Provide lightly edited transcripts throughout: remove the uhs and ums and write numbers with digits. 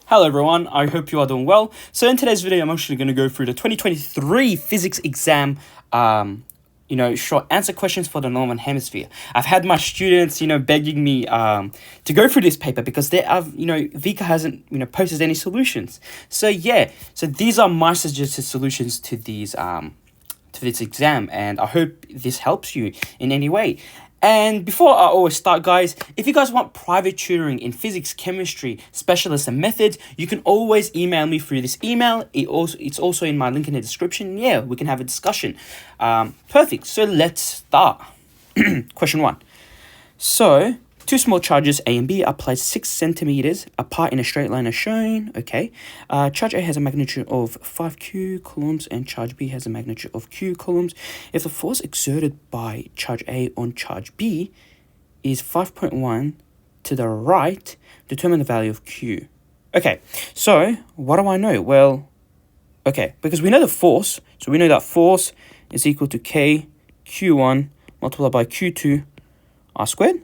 Hello everyone, I hope you are doing well. So in today's video, I'm actually going to go through the 2023 physics exam, short answer questions for the Northern Hemisphere. I've had my students, begging me to go through this paper because they have, Vika hasn't, posted any solutions. So yeah, so these are my suggested solutions to these, to this exam, and I hope this helps you in any way. And before I always start, guys, if you guys want private tutoring in physics, chemistry, specialists, and methods, you can always email me through this email. It's also in my link in the description. Yeah, we can have a discussion. Perfect. So let's start. Question 1. So, two small charges A and B are placed 6 centimeters apart in a straight line as shown. Okay. Charge A has a magnitude of 5 coulombs and charge B has a magnitude of q coulombs. If the force exerted by charge A on charge B is 5.1 to the right, determine the value of q. Okay, so what do I know? Well, okay, because we know the force, so we know that force is equal to k q1 multiplied by q2 r squared.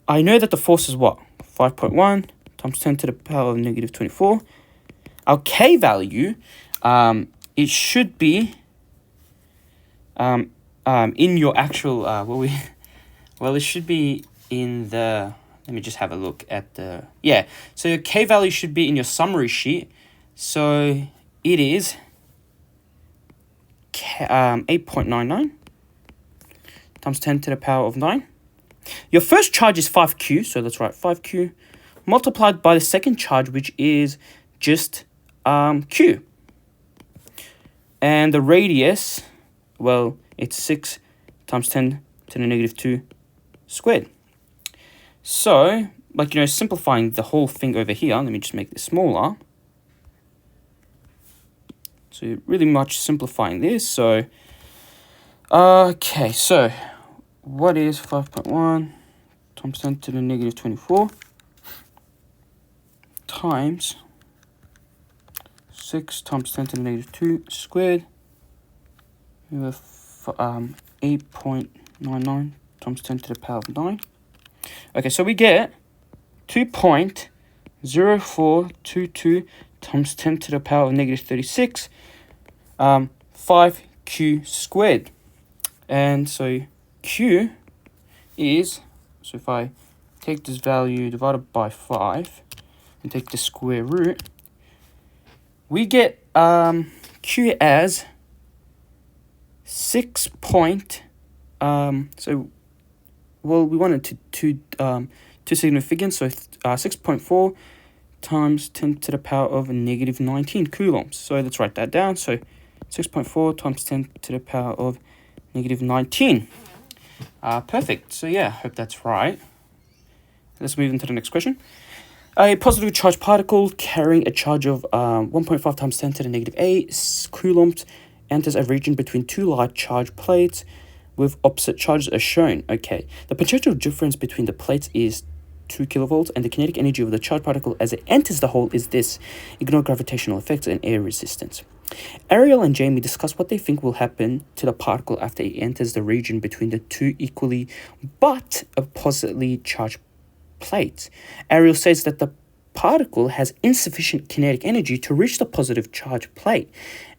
I know that the force is what? 5.1 times 10 to the power of negative 24. Our k value, it should be in your actual, it should be in the, let me just have a look at the, so your k value should be in your summary sheet. So it is 8.99 times 10 to the power of 9. Your first charge is 5q, so that's right, 5q, multiplied by the second charge, which is just q. And the radius, well, it's 6 times 10 to the negative 2 squared. So, simplifying the whole thing over here, let me just make this smaller. So, really much simplifying this. So, okay, so what is 5.1 times 10 to the negative 24 times 6 times 10 to the negative 2 squared? We have 8.99 times 10 to the power of 9. Okay, so we get 2.0422 times 10 to the power of negative 36, 5q squared. And so q is, so if I take this value divided by 5 and take the square root, we get q as 6 point, we wanted two significance, so 6.4 times 10 to the power of negative 19 coulombs. So let's write that down. So 6.4 times 10 to the power of negative 19. Perfect. So yeah, hope that's right. Let's move into the next question. A positive charged particle carrying a charge of 1.5 times 10 to the negative 8 coulombs enters a region between two large charged plates with opposite charges as shown. Okay, the potential difference between the plates is 2 kilovolts, and the kinetic energy of the charged particle as it enters the hole is this. Ignore gravitational effects and air resistance. Ariel and Jamie discuss what they think will happen to the particle after it enters the region between the two equally but oppositely charged plates. Ariel says that the particle has insufficient kinetic energy to reach the positive charge plate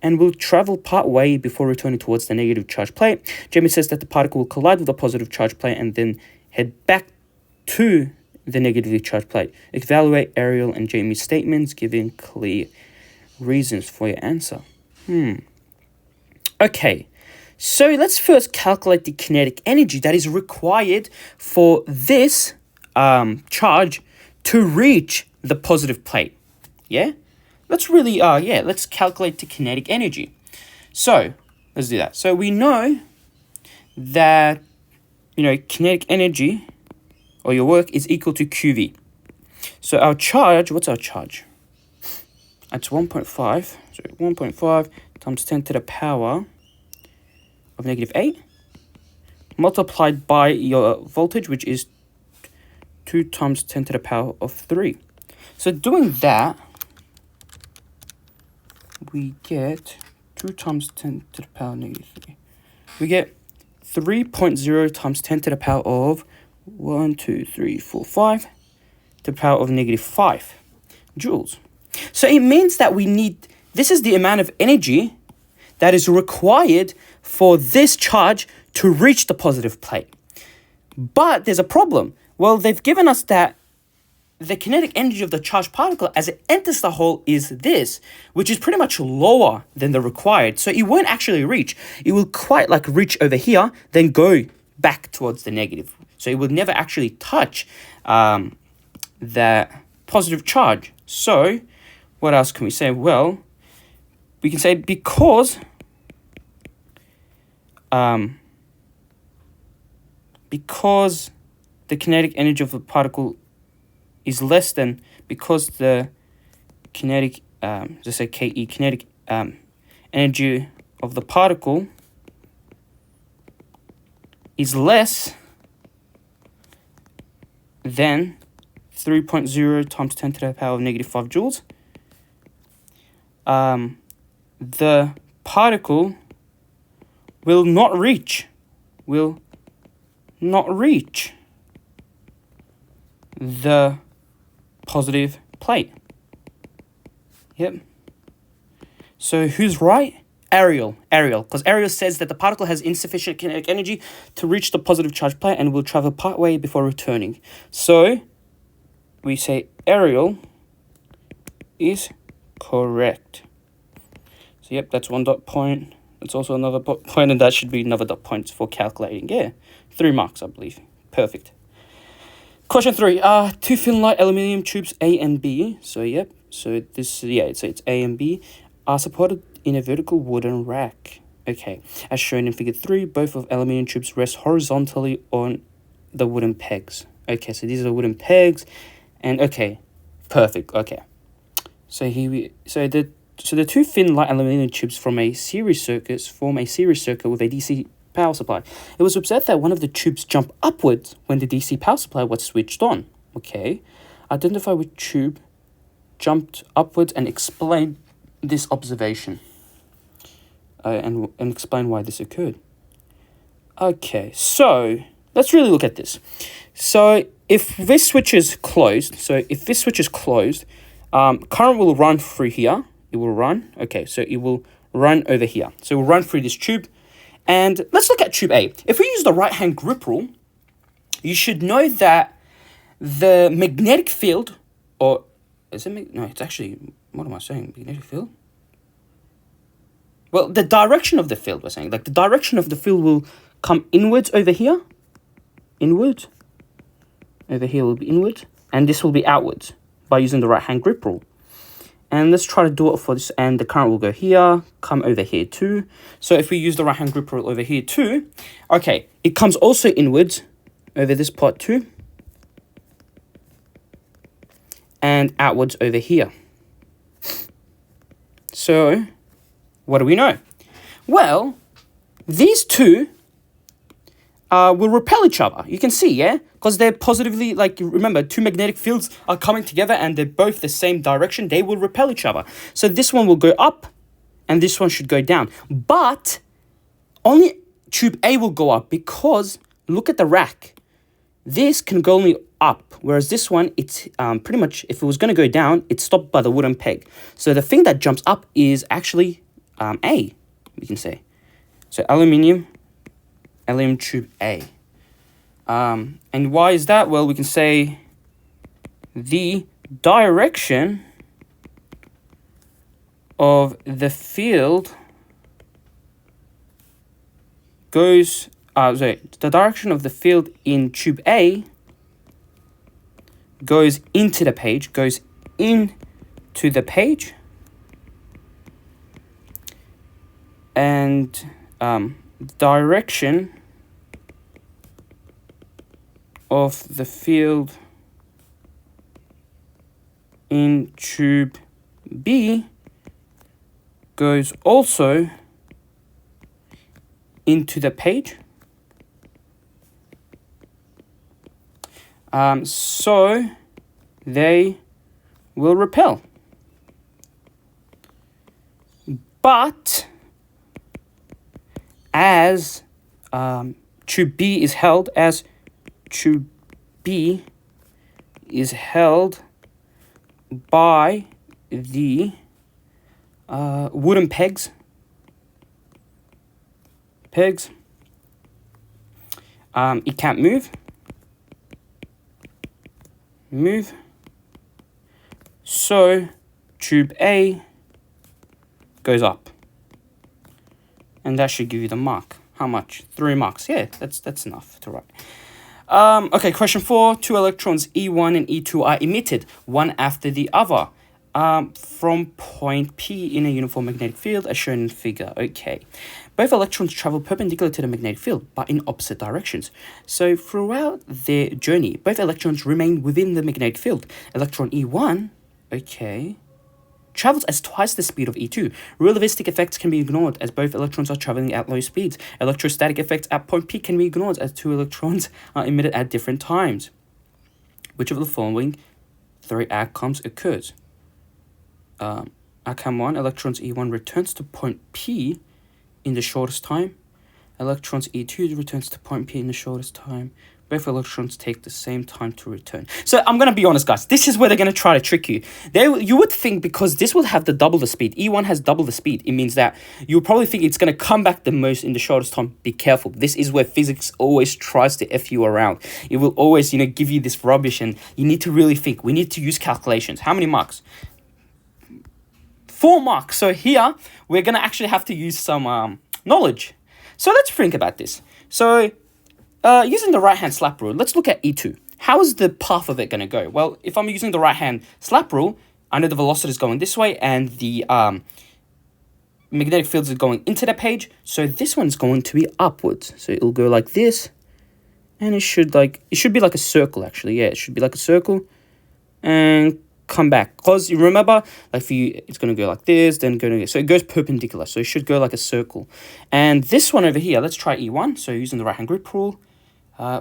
and will travel part way before returning towards the negative charge plate. Jamie says that the particle will collide with the positive charge plate and then head back to the negatively charged plate. Evaluate Ariel and Jamie's statements, giving clear reasons for your answer. Okay, so let's first calculate the kinetic energy that is required for this charge to reach the positive plate. Yeah, let's really let's calculate the kinetic energy. So let's do that. So we know that kinetic energy or your work is equal to QV. So our charge, what's our charge? It's 1.5. So 1.5 times 10 to the power of negative 8 multiplied by your voltage, which is 2 times 10 to the power of 3. So doing that, we get 2 times 10 to the power of negative 3. We get 3.0 times 10 to the power of 1, 2, 3, 4, 5 to the power of negative 5. joules. So it means that this is the amount of energy that is required for this charge to reach the positive plate. But there's a problem. Well, they've given us that the kinetic energy of the charged particle as it enters the hole is this, which is pretty much lower than the required. So it won't actually reach. It will quite like reach over here, then go back towards the negative. So it will never actually touch that positive charge. So what else can we say? Well, we can say because the kinetic energy of the particle is less than, because the kinetic, let's say KE, kinetic energy of the particle is less than 3.0 times 10 to the power of negative 5 joules, the particle will not reach the positive plate. Yep. So who's right? Ariel, because Ariel says that the particle has insufficient kinetic energy to reach the positive charge plate and will travel partway before returning. So we say Ariel is correct. So yep, that's 1 dot point. That's also another point, and that should be another dot point for calculating. Yeah, 3 marks, I believe. Perfect. Question 3. Two thin light aluminium tubes A and B. So yep. So this, yeah, so it's A and B are supported in a vertical wooden rack. Okay, as shown in figure 3, both of aluminium tubes rest horizontally on the wooden pegs. Okay, so these are wooden pegs, and okay, perfect. Okay, so the two thin light aluminium tubes form a series circuit with a DC power supply. It was observed that one of the tubes jumped upwards when the DC power supply was switched on. Okay, identify which tube jumped upwards and explain this observation. And explain why this occurred. Okay, so let's really look at this. So if this switch is closed, current will run through here. It will run. Okay, so it will run over here. So it will run through this tube. And let's look at tube A. If we use the right-hand grip rule, you should know that the magnetic field, or is it? No, it's actually, what am I saying? Magnetic field? Well, the direction of the field, we're saying. Like, the direction of the field will come inwards over here. Inwards. Over here will be inwards. And this will be outwards by using the right-hand grip rule. And let's try to do it for this. And the current will go here, come over here too. So if we use the right-hand grip rule over here too, okay, it comes also inwards over this part too. And outwards over here. So what do we know? Well, these two will repel each other. You can see, yeah? Because they're positively, like, remember, two magnetic fields are coming together and they're both the same direction. They will repel each other. So this one will go up and this one should go down. But only tube A will go up because look at the rack. This can go only up, whereas this one, it's pretty much, if it was going to go down, it's stopped by the wooden peg. So the thing that jumps up is actually A, we can say. So aluminium tube A. And why is that? Well, we can say the direction of the field goes, the direction of the field in tube A goes into the page, and direction of the field in tube B goes also into the page. So they will repel. But as tube B is held, by the wooden pegs. It can't move. So tube A goes up. And that should give you the mark. How much? 3 marks. Yeah, that's enough to write. Okay, question 4. 2 electrons E1 and E2 are emitted, one after the other, from point P in a uniform magnetic field as shown in the figure. Okay. Both electrons travel perpendicular to the magnetic field, but in opposite directions. So throughout their journey, both electrons remain within the magnetic field. Electron E1, okay, travels at twice the speed of E2. Relativistic effects can be ignored as both electrons are traveling at low speeds. Electrostatic effects at point P can be ignored as 2 electrons are emitted at different times. Which of the following 3 outcomes occurs? Outcome 1, electrons E1 returns to point P in the shortest time. Electrons E2 returns to point P in the shortest time. Both electrons take the same time to return. So I'm going to be honest, guys. This is where they're going to try to trick you. You would think because this will have double the speed. E1 has double the speed. It means that you'll probably think it's going to come back the most in the shortest time. Be careful. This is where physics always tries to F you around. It will always, give you this rubbish and you need to really think. We need to use calculations. How many marks? 4 marks. So here, we're going to actually have to use some knowledge. So let's think about this. So using the right-hand slap rule, let's look at E2. How is the path of it going to go? Well, if I'm using the right-hand slap rule, I know the velocity is going this way and the magnetic fields are going into the page. So this one's going to be upwards. So it'll go like this. And it should be like a circle, actually. Yeah, it should be like a circle. And come back, because you remember, it's going to go like this, then so it goes perpendicular, so it should go like a circle. And this one over here, let's try E1. So using the right hand grip rule,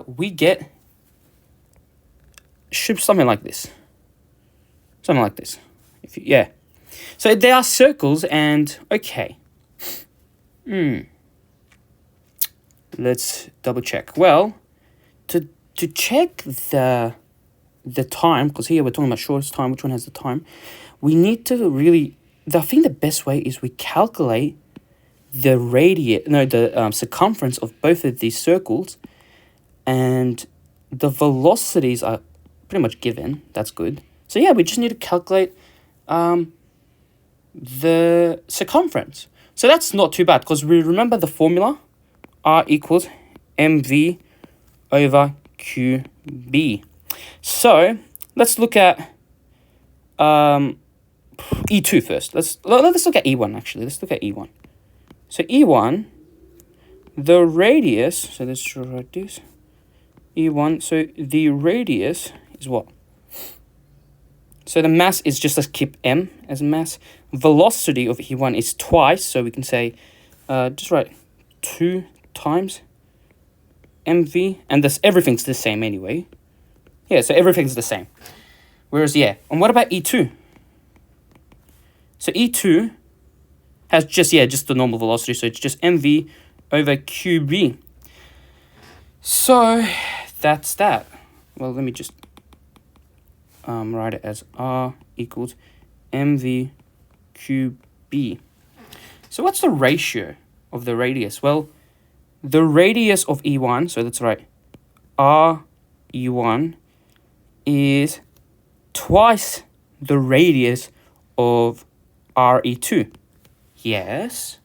we get something like this. Yeah, so they are circles. And okay, let's double check. Well, to check the time, because here we're talking about shortest time, which one has the time, we need to really, I think the best way is we calculate the circumference of both of these circles, and the velocities are pretty much given. That's good. So yeah, we just need to calculate the circumference. So that's not too bad, because we remember the formula, R equals mv over qb. So let's look at E2 first. Let's look at E1 actually. Let's look at E1. So E1, the radius, so let's write this. E1, so the radius is what? So the mass is just, let's keep m as mass. Velocity of E1 is twice, so we can say, just write 2 times mv, and everything's the same anyway. Yeah, so everything's the same. Whereas, yeah, and what about E2? So E2 has just the normal velocity, so it's just mv over qb. So that's that. Well, let me just write it as R equals mv qb. So what's the ratio of the radius? Well, the radius of E1, so let's write R E1 is twice the radius of RE2. Yes.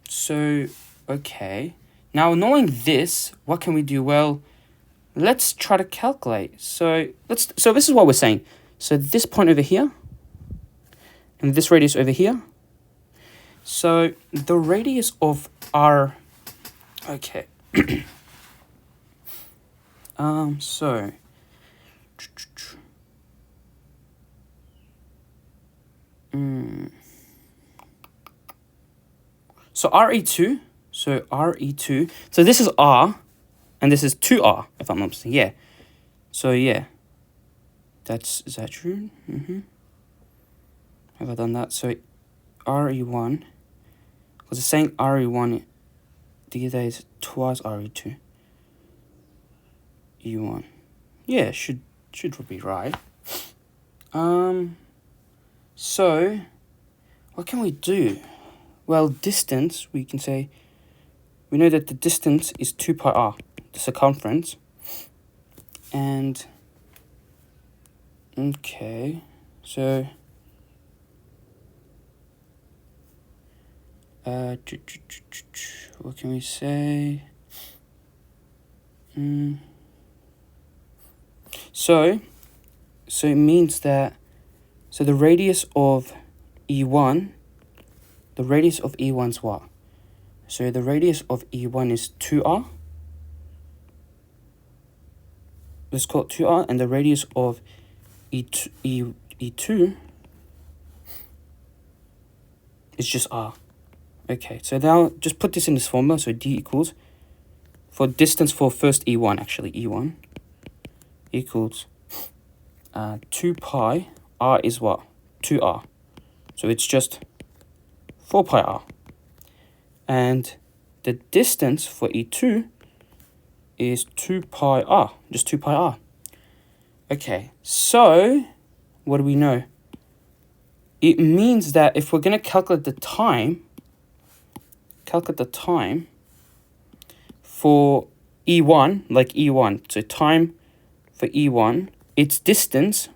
So, okay. Now, knowing this, what can we do? Well, let's try to calculate. So this is what we're saying. So this point over here, and this radius over here. So the radius of R, okay. So so RE2, so this is R, and this is 2R, if I'm not mistaken. Yeah. So yeah, is that true? Have I done that? So RE1, because it's saying RE1, the other is twice RE2. E1. Yeah, should be right. So what can we do? Well, distance, we can say, we know that the distance is 2 pi r, the circumference. And, okay, so, what can we say? So it means that, so the radius of E1, the radius of E1 is what? So the radius of E1 is 2r. Let's call it 2r, and the radius of E2 is just r. Okay, so now just put this in this formula. So D equals, for distance for first E1, actually, E1 equals 2 pi, r is what? 2r. So it's just 4 pi r. And the distance for E2 is 2 pi r, just 2 pi r. Okay, so what do we know? It means that if we're going to calculate the time for E1, like E1, so time for E1, its distance,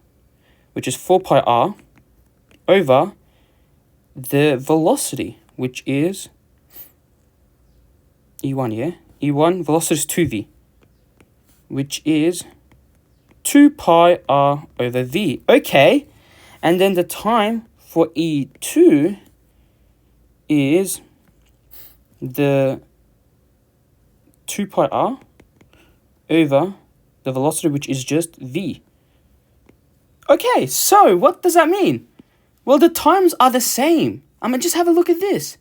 which is 4 pi r, over the velocity, which is E1, yeah? E1, velocity is 2v, which is 2 pi r over v. Okay, and then the time for E2 is the 2 pi r over the velocity, which is just v. Okay, so what does that mean? Well, the times are the same. Just have a look at this.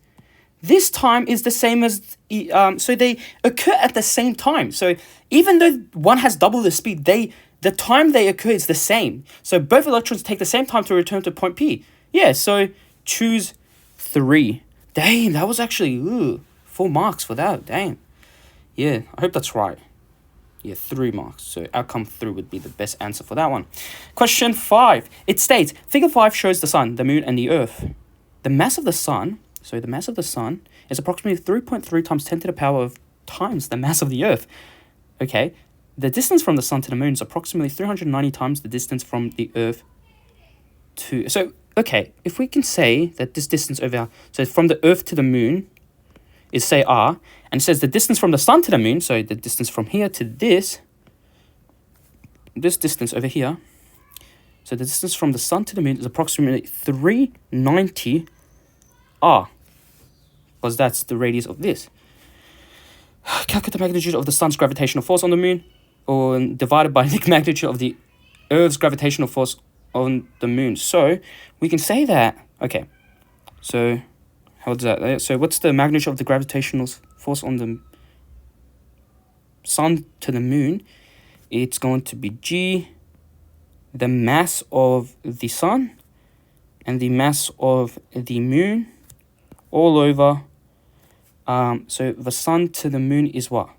This time is the same as, so they occur at the same time. So even though one has double the speed, the time they occur is the same. So both electrons take the same time to return to point P. Yeah, so choose 3. Damn, that was actually 4 marks for that. Damn. Yeah, I hope that's right. Yeah, 3 marks. So outcome 3 would be the best answer for that one. Question 5. It states, figure 5 shows the sun, the moon, and the earth. The mass of the sun, so the mass of the sun is approximately 3.3 times 10 to the power of times the mass of the earth. Okay, the distance from the sun to the moon is approximately 390 times the distance from the earth to... So, okay, if we can say that this distance over... So from the earth to the moon is, say, r, and it says the distance from the sun to the moon, so the distance from here to this distance over here, so the distance from the sun to the moon is approximately 390 r, because that's the radius of this. Calculate the magnitude of the sun's gravitational force on the moon, or divided by the magnitude of the earth's gravitational force on the moon. So we can say that, okay, so how does that, so what's the magnitude of the gravitational force on the sun to the moon? It's going to be G, the mass of the sun, and the mass of the moon, all over, so the sun to the moon is what?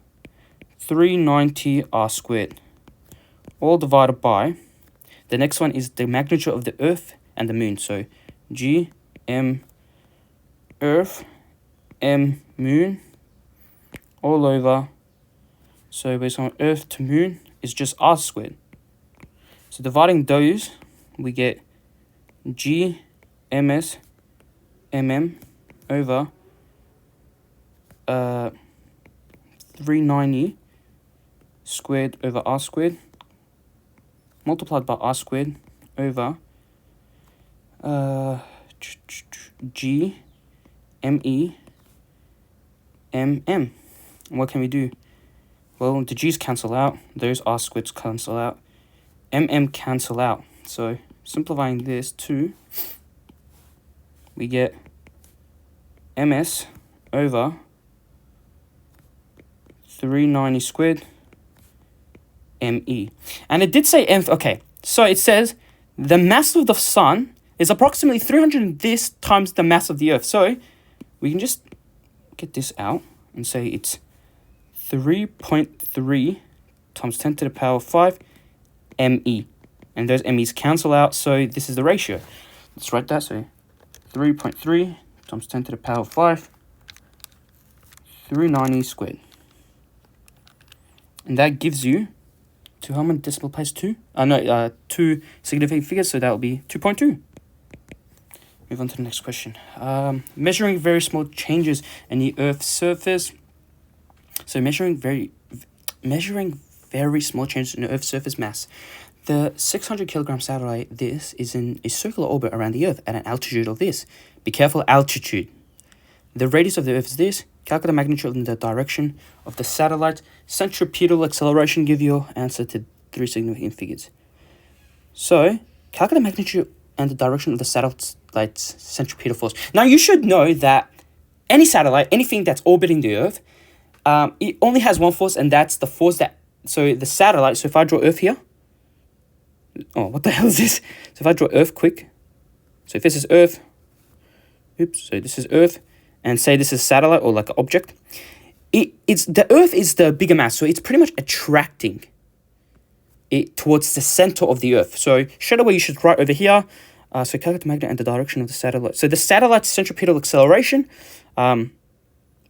390 r squared, all divided by, the next one is the magnitude of the earth and the moon, so G, M, earth, M, moon, all over, so based on earth to moon is just r squared. So dividing those, we get G, ms, mm over 390 squared over r squared multiplied by r squared over G, me, mm. What can we do? Well, the g's cancel out, those r squareds cancel out, cancel out. So simplifying this to, we get ms over 390 squared me. And it did say okay, so it says the mass of the sun is approximately 300 this times the mass of the earth. So we can just get this out and say it's 3.3 times 10 to the power 5 me. and those MEs cancel out, so this is the ratio. Let's write that. So 3.3 times 10 to the power of 5, 390 squared. And that gives you, to how many decimal place? 2? Two significant figures, so that will be 2.2. Move on to the next question. Measuring very small changes in the Earth's surface. So measuring very small changes in the Earth's surface mass. The 600 kilogram satellite, this is in a circular orbit around the Earth at an altitude of this. Be careful, altitude. The radius of the Earth is this. Calculate the magnitude and the direction of the satellite. Centripetal acceleration, give your answer to 3 significant figures. So, calculate the magnitude and the direction of the satellite's centripetal force. Now, you should know that any satellite, anything that's orbiting the Earth, it only has one force, and that's the force that... So, the satellite, so if I draw Earth here... Oh, what the hell is this? So, if I draw Earth quick... So, if this is Earth... Oops, so this is Earth... and say this is satellite or like an object, it's the Earth is the bigger mass, so it's pretty much attracting it towards the center of the Earth. So straight away you should write over here, so calculate the magnet and the direction of the satellite. So the satellite's centripetal acceleration,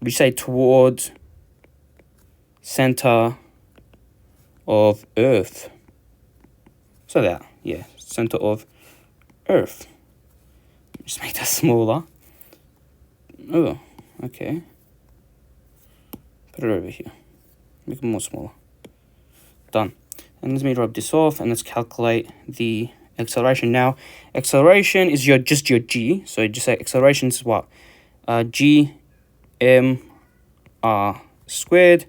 we say towards center of Earth. So that, yeah, center of Earth. Just make that smaller. Oh, okay. Put it over here. Make it more smaller. Done. And let me rub this off, and let's calculate the acceleration. Now, acceleration is just your g. So just say acceleration is what? G m r squared,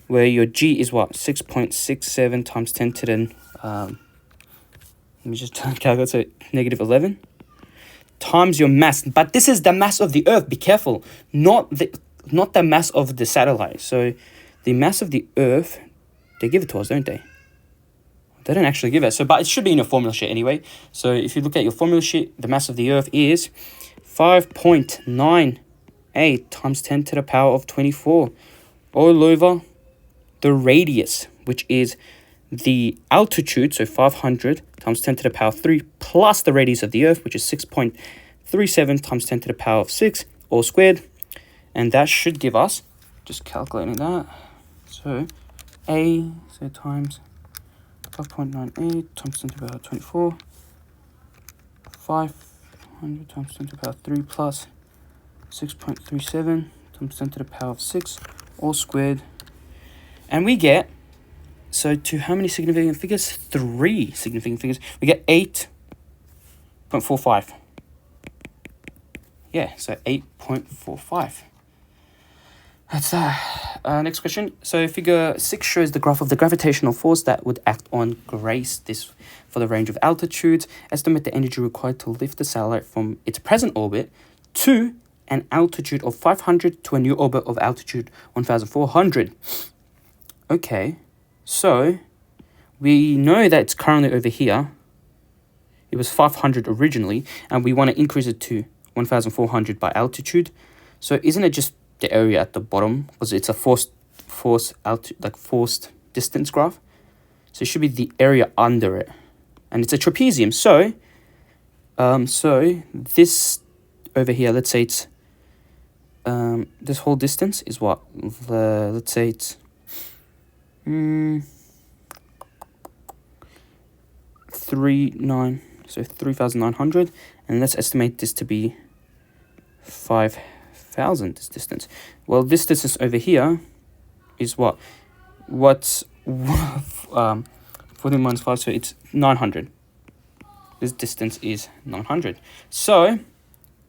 where your g is what? 6.67 times 10 to the... let me just calculate, so negative 11. Times your mass, but this is the mass of the Earth. Be careful, not the mass of the satellite. So the mass of the Earth, they give it to us, don't they? They don't actually give it. So, but it should be in your formula sheet anyway. So if you look at your formula sheet, the mass of the Earth is 5.98 times 10 to the power of 24 all over the radius, which is the altitude, so 500 times 10 to the power of 3 plus the radius of the Earth, which is 6.37 times 10 to the power of 6 all squared. And that should give us, just calculating that, so A, so times 5.98 times 10 to the power of 24, 500 times 10 to the power of 3 plus 6.37 times 10 to the power of 6 all squared. And we get, so to how many significant figures? 3 significant figures. We get 8.45. Yeah, so 8.45. That's that. Next question. So figure 6 shows the graph of the gravitational force that would act on Grace. This for the range of altitudes. Estimate the energy required to lift the satellite from its present orbit to an altitude of 500 to a new orbit of altitude 1,400. Okay. So, we know that it's currently over here. It was 500 originally, and we want to increase it to 1,400 by altitude. So, isn't it just the area at the bottom? Because it's a forced distance graph. So, it should be the area under it. And it's a trapezium. So, this over here, let's say it's, this whole distance is what? Let's say it's 3,900, and let's estimate this to be 5,000, this distance. Well, this distance over here is what? What's 14 minus 5, so it's 900. This distance is 900. So,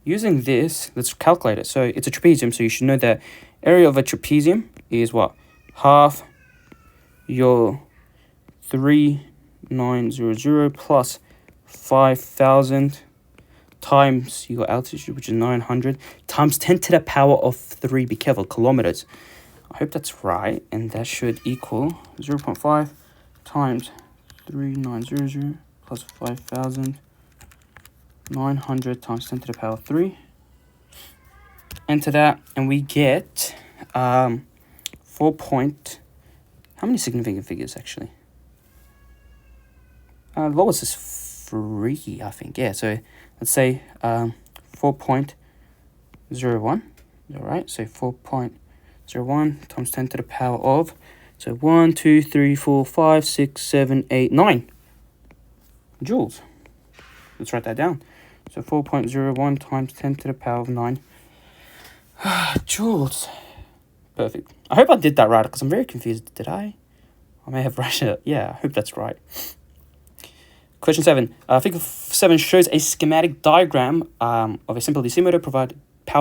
using this, let's calculate it. So, it's a trapezium, so you should know that area of a trapezium is what? Half your 3,900 plus 5,000 times your altitude, which is 900, times 10 to the power of 3, be careful, kilometers. I hope that's right, and that should equal 0.5 times 3,900 plus 5,900 times 10 to the power of 3. Enter that, and we get 4 point... How many significant figures, actually? The lowest is 3, I think. Yeah, so let's say 4.01. All right, so 4.01 times 10 to the power of, so 1, 2, 3, 4, 5, 6, 7, 8, 9 joules. Let's write that down. So 4.01 times 10 to the power of 9 joules. Perfect. I hope I did that right, because I'm very confused. Did I? I may have rushed it. Yeah, I hope that's right. Question 7. Figure 7 shows a schematic diagram of a simple DC motor powered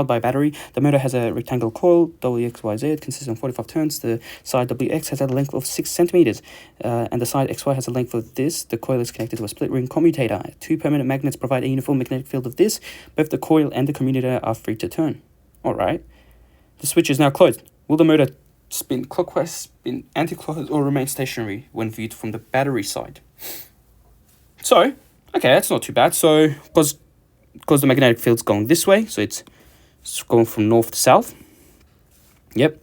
by a battery. The motor has a rectangular coil, WXYZ, consisting of 45 turns. The side WX has a length of 6 centimeters, and the side XY has a length of this. The coil is connected to a split ring commutator. 2 permanent magnets provide a uniform magnetic field of this. Both the coil and the commutator are free to turn. Alright. The switch is now closed. Will the motor spin clockwise, spin anti-clockwise, or remain stationary when viewed from the battery side? So, okay, that's not too bad. So, because the magnetic field's going this way, so it's going from north to south. Yep,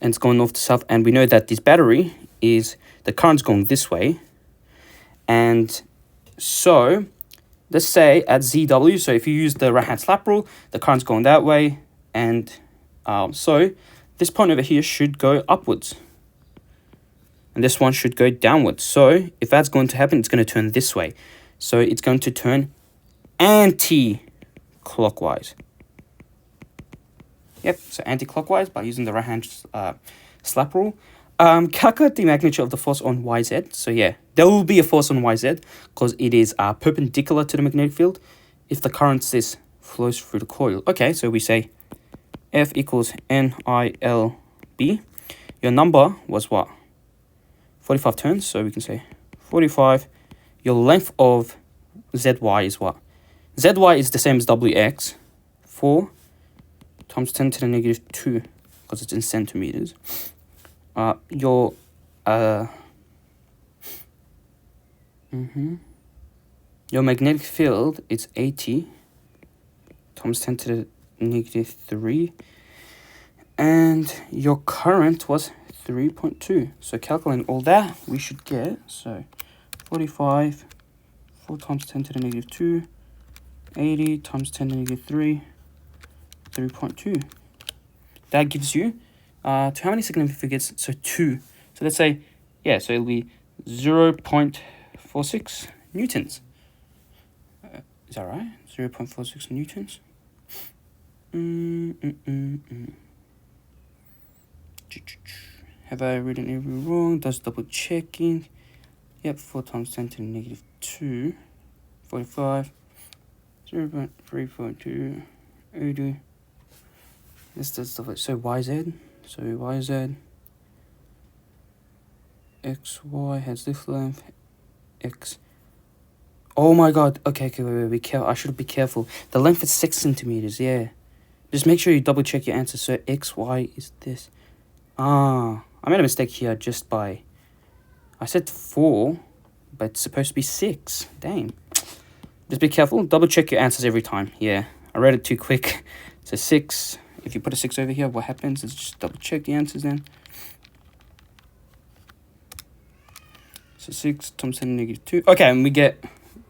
and it's going north to south, and we know that this battery is, the current's going this way. And so, let's say at ZW, so if you use the right-hand slap rule, the current's going that way, and so this point over here should go upwards. And this one should go downwards. So if that's going to happen, it's going to turn this way. So it's going to turn anti-clockwise. Yep, so anti-clockwise by using the right-hand slap rule. Calculate the magnitude of the force on YZ. So yeah, there will be a force on YZ because it is perpendicular to the magnetic field if the current flows through the coil. Okay, so we say F equals NILB. Your number was what? 45 turns, so we can say 45. Your length of ZY is what? ZY is the same as WX. 4 times 10 to the negative 2, because it's in centimeters. Your magnetic field is 80 times 10 to the negative 3. And your current was 3.2. So calculating all that, we should get, so 45, 4 times 10 to the negative 2, 80 times 10 to the negative 3, 3.2. That gives you, to how many significant figures? So 2. So let's say, yeah, so it'll be 0.46 newtons. Is that right? 0.46 newtons? Have I written everything wrong? That's double checking. Yep, 4 times 10 to the negative 2. 45. 0.342. 80. This does stuff like, so YZ. So YZ. XY has this length. X. Oh my god. Okay, wait, be careful. I should be careful. The length is 6 centimeters, yeah. Just make sure you double check your answer. So XY is this. I made a mistake here just by, I said 4, but it's supposed to be 6. Dang. Just be careful. Double check your answers every time. Yeah, I read it too quick. So 6. If you put a 6 over here, what happens is just double check the answers then. So 6 times 10 to the negative 2. Okay, and we get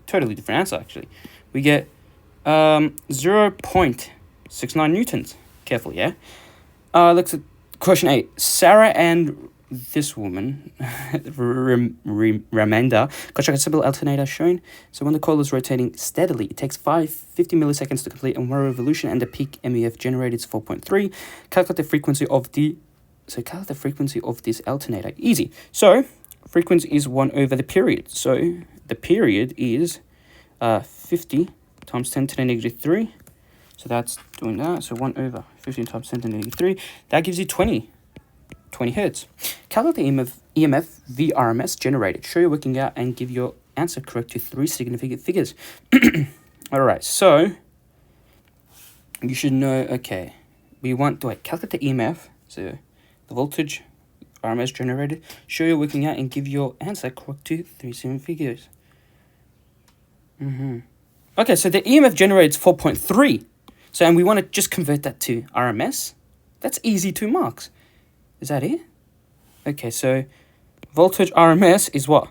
totally different answer actually. We get 0.69 newtons. Careful, yeah. Let's at question 8. Sarah and this woman, Ramanda, construct a simple alternator shown. So when the coil is rotating steadily, it takes 50 milliseconds to complete a 1 revolution, and the peak MEF generated is 4.3. Calculate the frequency of this alternator. Easy. So frequency is 1 over the period. So the period is 50 times 10 to the negative 3. So that's doing that. So 1 over 15 times 10 to the negative 3. That gives you 20 hertz. Calculate the EMF VRMS generated. Show your working out and give your answer correct to 3 significant figures. Alright, so you should know, okay, we want to calculate the EMF, so the voltage RMS generated. Show your working out and give your answer correct to 3 significant figures. Okay, so the EMF generates 4.3. So, and we want to just convert that to RMS. That's easy, 2 marks. Is that it? Okay, so voltage RMS is what?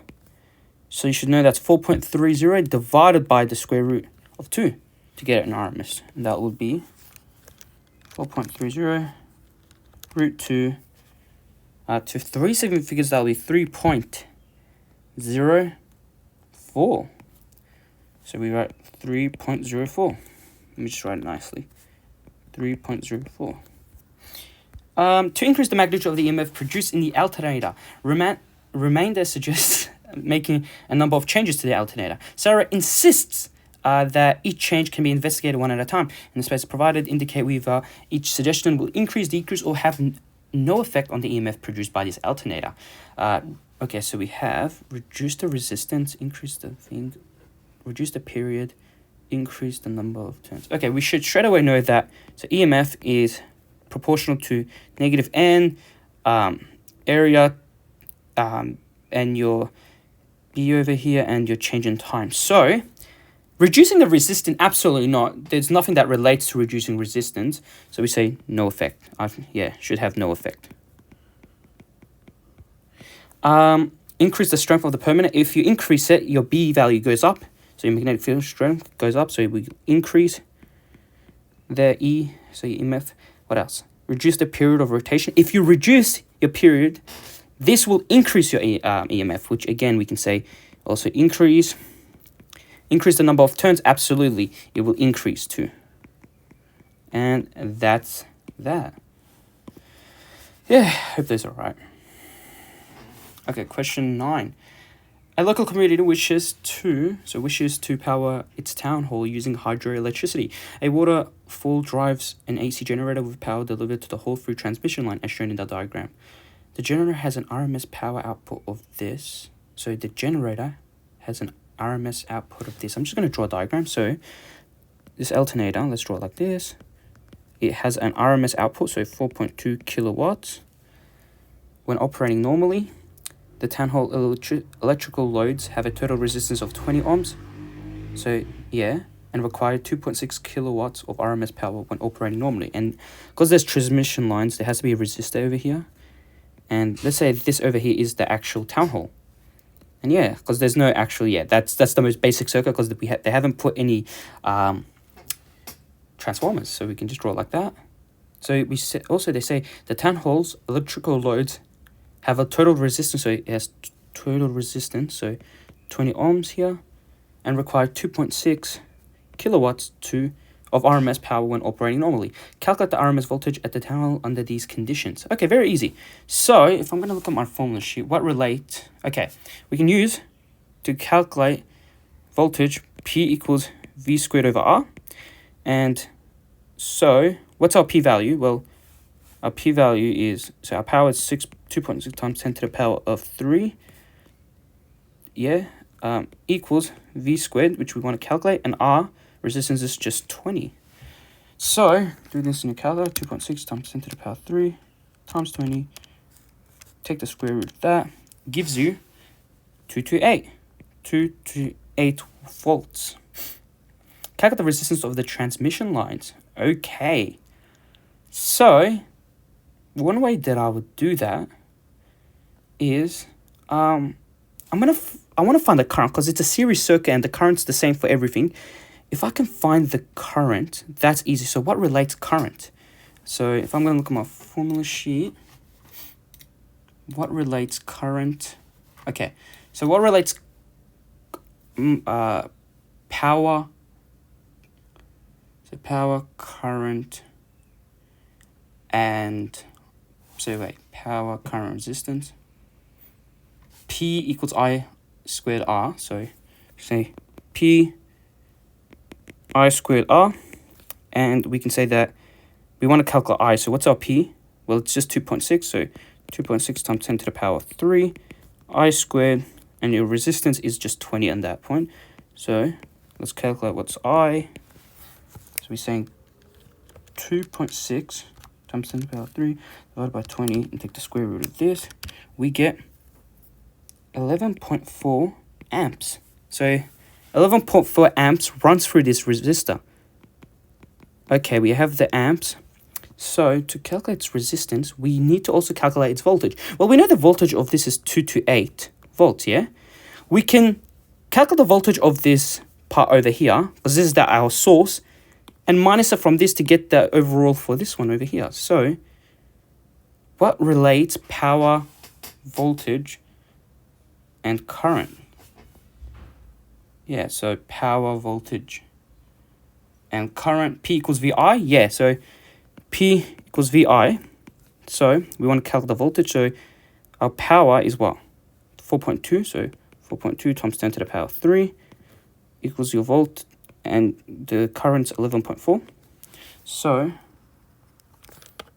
So you should know that's 4.30 divided by the square root of 2 to get an RMS. And that would be 4.30 root 2 to 3 significant figures. That will be 3.04. So we write 3.04. Let me just write it nicely. 3.04. To increase the magnitude of the EMF produced in the alternator, remainder suggests making a number of changes to the alternator. Sarah insists that each change can be investigated one at a time, and the space provided indicate whether each suggestion will increase, decrease, or have no effect on the EMF produced by this alternator. Okay, so we have reduce the resistance, increase the thing, reduce the period, increase the number of turns. Okay, we should straight away know that so EMF is proportional to negative n area and your B over here and your change in time. So reducing the resistance, absolutely not. There's nothing that relates to reducing resistance. So we say no effect. Should have no effect. Increase the strength of the permanent. If you increase it, your B value goes up. So your magnetic field strength goes up. So we increase the E, so your EMF. What else? Reduce the period of rotation. If you reduce your period, this will increase your EMF, which again we can say also increase the number of turns. Absolutely, it will increase too. And that's that. Yeah, hope those are right. Okay, question 9. A local community wishes to power its town hall using hydroelectricity. A waterfall drives an AC generator with power delivered to the hall through transmission line as shown in the diagram. The generator has an RMS power output of this. So the generator has an RMS output of this. I'm just going to draw a diagram. So this alternator, let's draw it like this. It has an RMS output, so 4.2 kilowatts. When operating normally, the town hall electrical loads have a total resistance of 20 ohms. So yeah, and require 2.6 kilowatts of RMS power when operating normally. And because there's transmission lines, there has to be a resistor over here. And let's say this over here is the actual town hall. And yeah, because there's no actual, that's the most basic circuit because they haven't put any transformers. So we can just draw it like that. So they say the town hall's electrical loads have a total resistance, so it has total resistance, so 20 ohms here, and require 2.6 kilowatts of RMS power when operating normally. Calculate the RMS voltage at the town hall under these conditions. Okay, very easy. So if I'm going to look at my formula sheet, we can use to calculate voltage P equals V squared over R. And so what's our P value? Well, our P value is, so our power is 2.6 times 10 to the power of 3. Equals V squared, which we want to calculate, and R, resistance, is just 20. So, do this in your calculator, 2.6 times 10 to the power of 3 times 20. Take the square root of that. Gives you 228 volts. Calculate the resistance of the transmission lines. Okay. So, one way that I would do that is, I want to find the current because it's a series circuit and the current's the same for everything. If I can find the current, that's easy. So what relates current? So if I'm going to look at my formula sheet, what relates current? Okay, so what relates power? So power, current, and power, current, resistance. P equals I squared R. So say P I squared R. And we can say that we want to calculate I. So what's our P? Well, it's just 2.6. So 2.6 times 10 to the power of 3. I squared. And your resistance is just 20 on that point. So let's calculate what's I. So we're saying 2.6 times 10 to the power of 3 divided by 20 and take the square root of this. We get 11.4 amps. So 11.4 amps runs through this resistor. Okay, we have the amps. So to calculate its resistance, we need to also calculate its voltage. Well, we know the voltage of this is 228 volts, yeah? we can calculate the voltage of this part over here, because this is our source, and minus it from this to get the overall for this one over here. So what relates power, voltage, and current? Yeah, so power, voltage, and current. P equals VI. Yeah, so P equals VI. So we want to calculate the voltage. So our power is what? 4.2. So 4.2 times 10 to the power 3 equals your volt, and the current's 11.4. So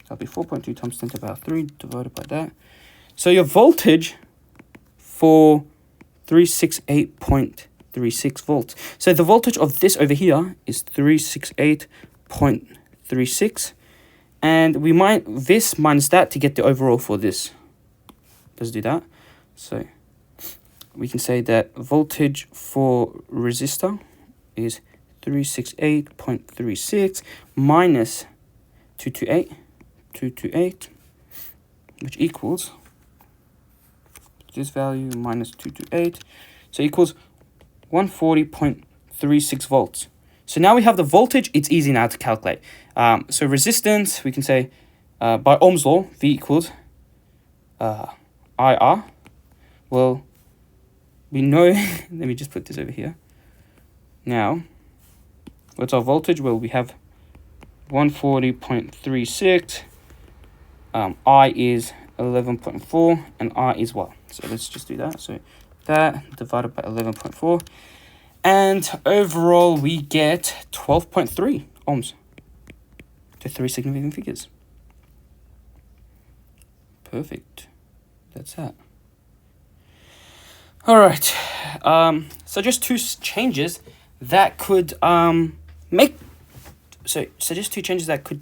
that'll be 4.2 times 10 to the power 3 divided by that. So your voltage for 368.36 volts. So the voltage of this over here is 368.36. And we might this minus that to get the overall for this. Let's do that. So we can say that voltage for resistor is 368.36 minus 228, which equals this value minus 228, so equals 140.36 volts. So now we have the voltage. It's easy now to calculate. So resistance, we can say by Ohm's law, V equals IR. Well, we know, let me just put this over here. Now, what's our voltage? Well, we have 140.36. I is 11.4, and R is what? So let's just do that. So that divided by 11.4. And overall, we get 12.3 ohms to 3 significant figures. Perfect. That's that. All right. So just two changes that could make. So suggest two changes that could.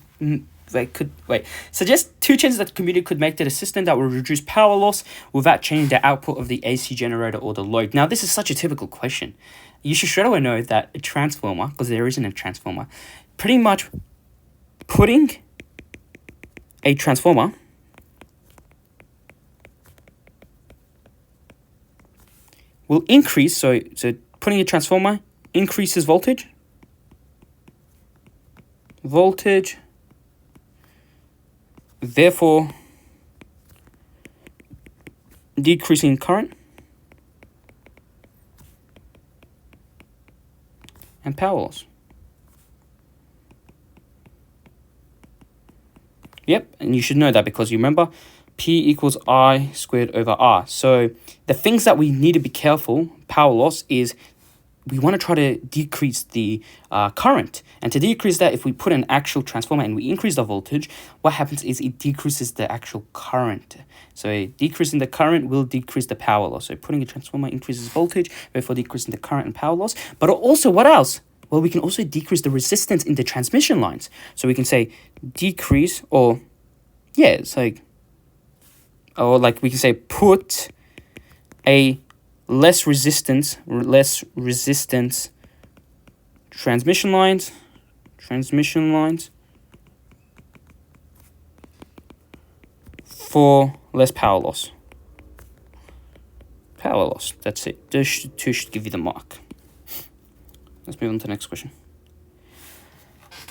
Suggest two changes that the computer could make to the system that will reduce power loss without changing the output of the AC generator or the load. Now, this is such a typical question. You should straight away know that a transformer, because there isn't a transformer, pretty much putting a transformer will increase. So putting a transformer increases voltage. Therefore decreasing current and power loss. Yep, and you should know that because you remember P equals I squared over R. So the things that we need to be careful, power loss, is we want to try to decrease the current. And to decrease that, if we put an actual transformer and we increase the voltage, what happens is it decreases the actual current. So decreasing the current will decrease the power loss. So putting a transformer increases voltage, therefore decreasing the current and power loss. But also, what else? Well, we can also decrease the resistance in the transmission lines. So we can say decrease, or yeah, it's like, or like we can say put a less resistance transmission lines for less power loss. That's it. Those two should give you the mark. Let's move on to the next question.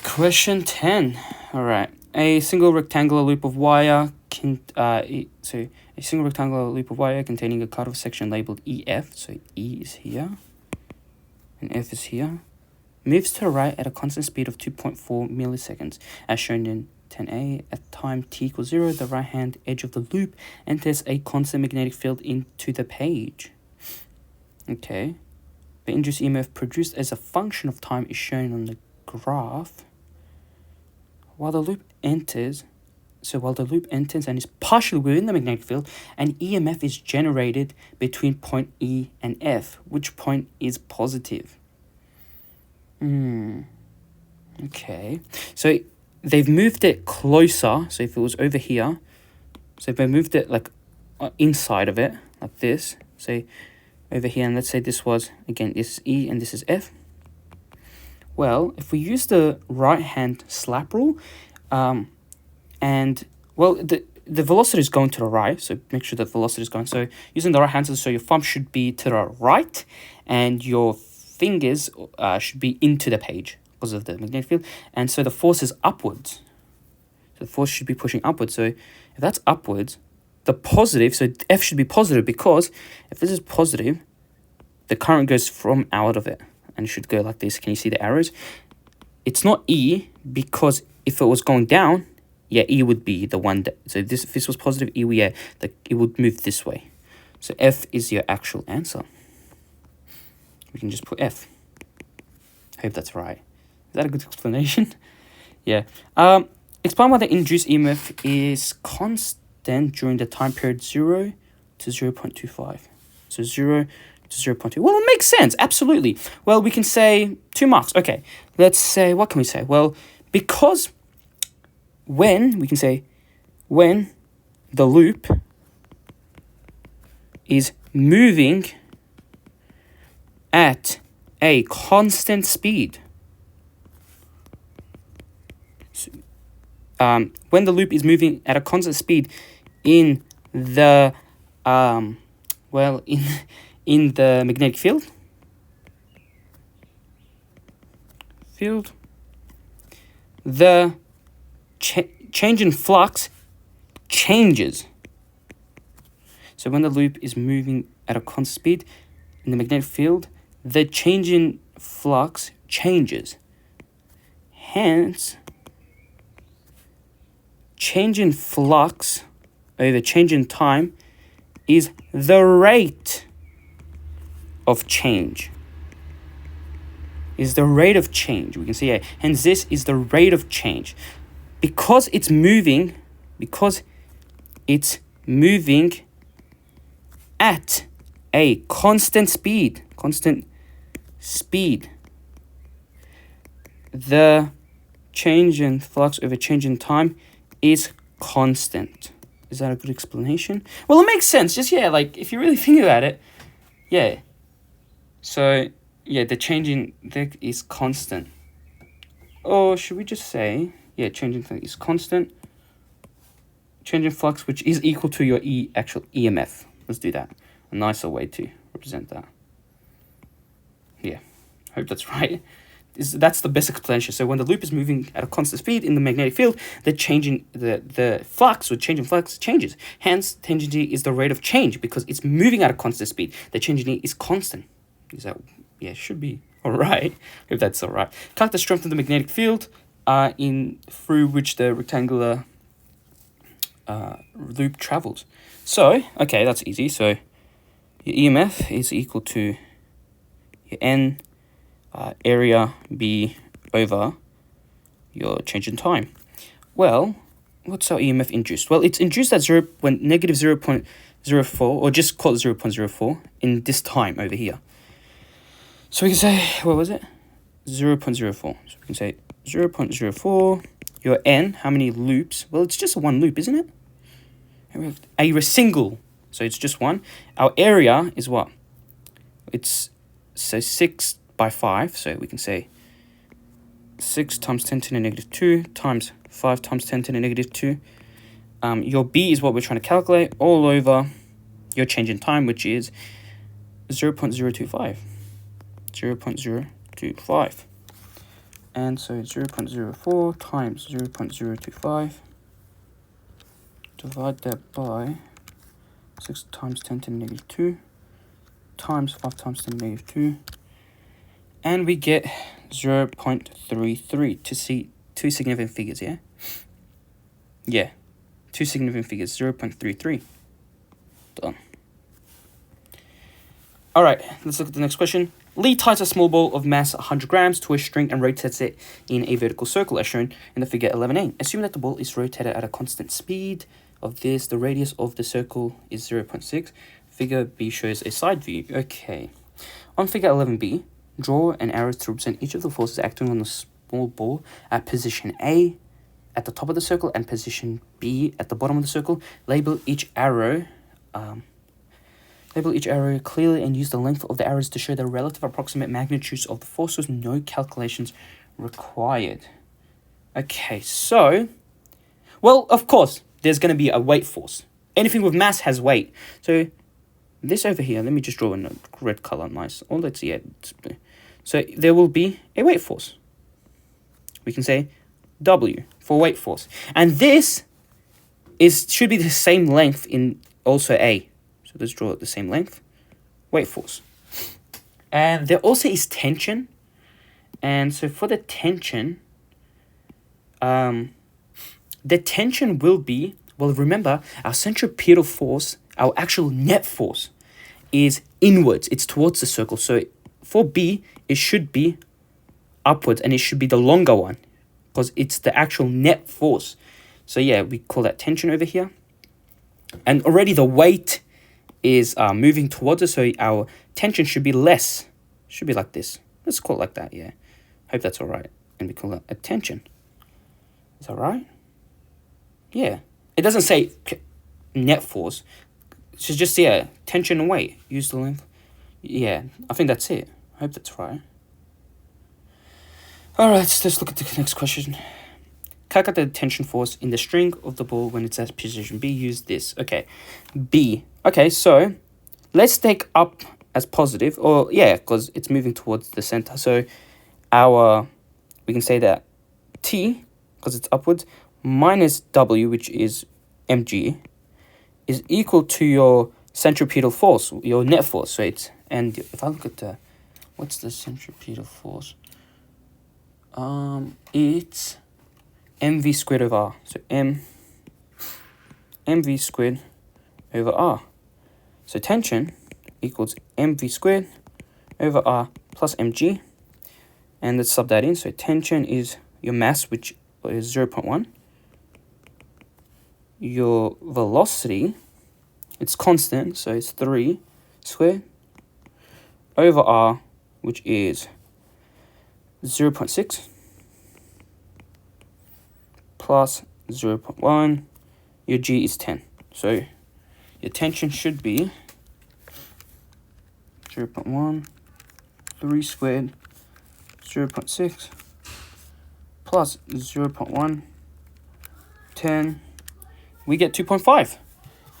Question 10. All right. A single rectangular loop of wire a single rectangular loop of wire containing a cutoff section labeled EF, so E is here and F is here, moves to the right at a constant speed of 2.4 milliseconds, as shown in 10a. At time t equals 0, the right-hand edge of the loop enters a constant magnetic field into the page. Okay. The induced EMF produced as a function of time is shown on the graph. While the loop enters and is partially within the magnetic field, an EMF is generated between point E and F. Which point is positive? Okay. So they've moved it closer. So if it was over here, so if they moved it like inside of it, like this, say over here, and let's say this was, again, this is E and this is F. Well, if we use the right-hand slap rule, and well, the velocity is going to the right, so make sure that velocity is going. So using the right hand, so your thumb should be to the right, and your fingers should be into the page because of the magnetic field. And so the force is upwards. So the force should be pushing upwards. So if that's upwards, the positive, so F should be positive, because if this is positive, the current goes from out of it, and it should go like this. Can you see the arrows? It's not E, because if it was going down, yeah, E would be the one that, so this, if this was positive, E, yeah, it would move this way. So F is your actual answer. We can just put F. I hope that's right. Is that a good explanation? Yeah. Explain why the induced EMF is constant during the time period 0 to 0.25. So 0 to 0.2. Well, it makes sense. Absolutely. Well, we can say 2 marks. Okay. Let's say, what can we say? Well, because when the loop is moving at a constant speed, when the loop is moving at a constant speed in the in the magnetic field, the change in flux changes. So when the loop is moving at a constant speed in the magnetic field, the change in flux changes. Hence, change in flux over change in time is the rate of change. Is the rate of change. We can see, hence this is the rate of change. Because it's moving at a constant speed, the change in flux over change in time is constant. Is that a good explanation? Well, it makes sense. Just, yeah, like, if you really think about it, yeah. So, yeah, the change in there is constant. Or should we just say, yeah, change in flux is constant. Change in flux, which is equal to your actual EMF. Let's do that. A nicer way to represent that. Yeah, hope that's right. That's the best explanation. So when the loop is moving at a constant speed in the magnetic field, the flux, or change in flux, changes. Hence, tangent E is the rate of change, because it's moving at a constant speed. The change in E is constant. Is that, yeah, should be all right. If that's all right. Calculate the strength of the magnetic field through which the rectangular loop travels. So, okay, that's easy. So your EMF is equal to your N area B over your change in time. Well, what's our EMF induced? Well, it's induced at negative 0.04, or just call it 0.04 in this time over here. So we can say, what was it? 0.04. So we can say 0.04. Your N, how many loops? Well, it's just one loop, isn't it? A single. So it's just one. Our area is what? It's, so 6 by 5. So we can say 6 times 10 to the negative 2 times 5 times 10 to the negative 2. Your B is what we're trying to calculate, all over your change in time, which is 0.025. 0.025. And so 0.04 times 0.025. Divide that by 6 times 10 to the negative 2 times 5 times 10 to the negative 2. And we get 0.33 to see two significant figures, yeah? Yeah, two significant figures, 0.33. Done. All right, let's look at the next question. Lee ties a small ball of mass 100 grams to a string and rotates it in a vertical circle as shown in the figure 11a. Assume that the ball is rotated at a constant speed of this. The radius of the circle is 0.6. Figure B shows a side view. Okay. On figure 11b, draw an arrow to represent each of the forces acting on the small ball at position A at the top of the circle and position B at the bottom of the circle. Label each arrow clearly and use the length of the arrows to show the relative approximate magnitudes of the forces. No calculations required. Okay, so, well, of course, there's going to be a weight force. Anything with mass has weight. So this over here, let me just draw in a red color, nice. Oh, let's see it. So there will be a weight force. We can say W for weight force. And this should be the same length in also A. So let's draw it the same length. Weight force. And there also is tension. And so for the tension will be, well, remember, our centripetal force, our actual net force, is inwards. It's towards the circle. So for B, it should be upwards, and it should be the longer one, because it's the actual net force. So yeah, we call that tension over here. And already the weight is moving towards us, so our tension should be less. Should be like this. Let's call it like that, yeah. Hope that's all right. And we call that a tension. Is that right? Yeah. It doesn't say net force. It should just say tension and weight. Use the length. Yeah, I think that's it. I hope that's right. All right, let's look at the next question. Calculate the tension force in the string of the ball when it's at position B. Use this. Okay, B. Okay, so let's take up as positive, or yeah, because it's moving towards the center. So we can say that T, because it's upwards, minus W, which is mg, is equal to your centripetal force, your net force. So and if I look at what's the centripetal force? It's mv squared over r. So mv squared over r. So tension equals mv squared over r plus mg. And let's sub that in. So tension is your mass, which is 0.1. Your velocity, it's constant, so it's 3 squared over r, which is 0.6 plus 0.1. Your g is 10. So your tension should be 0.1, 3 squared, 0.6 plus 0.1, 10. We get 2.5.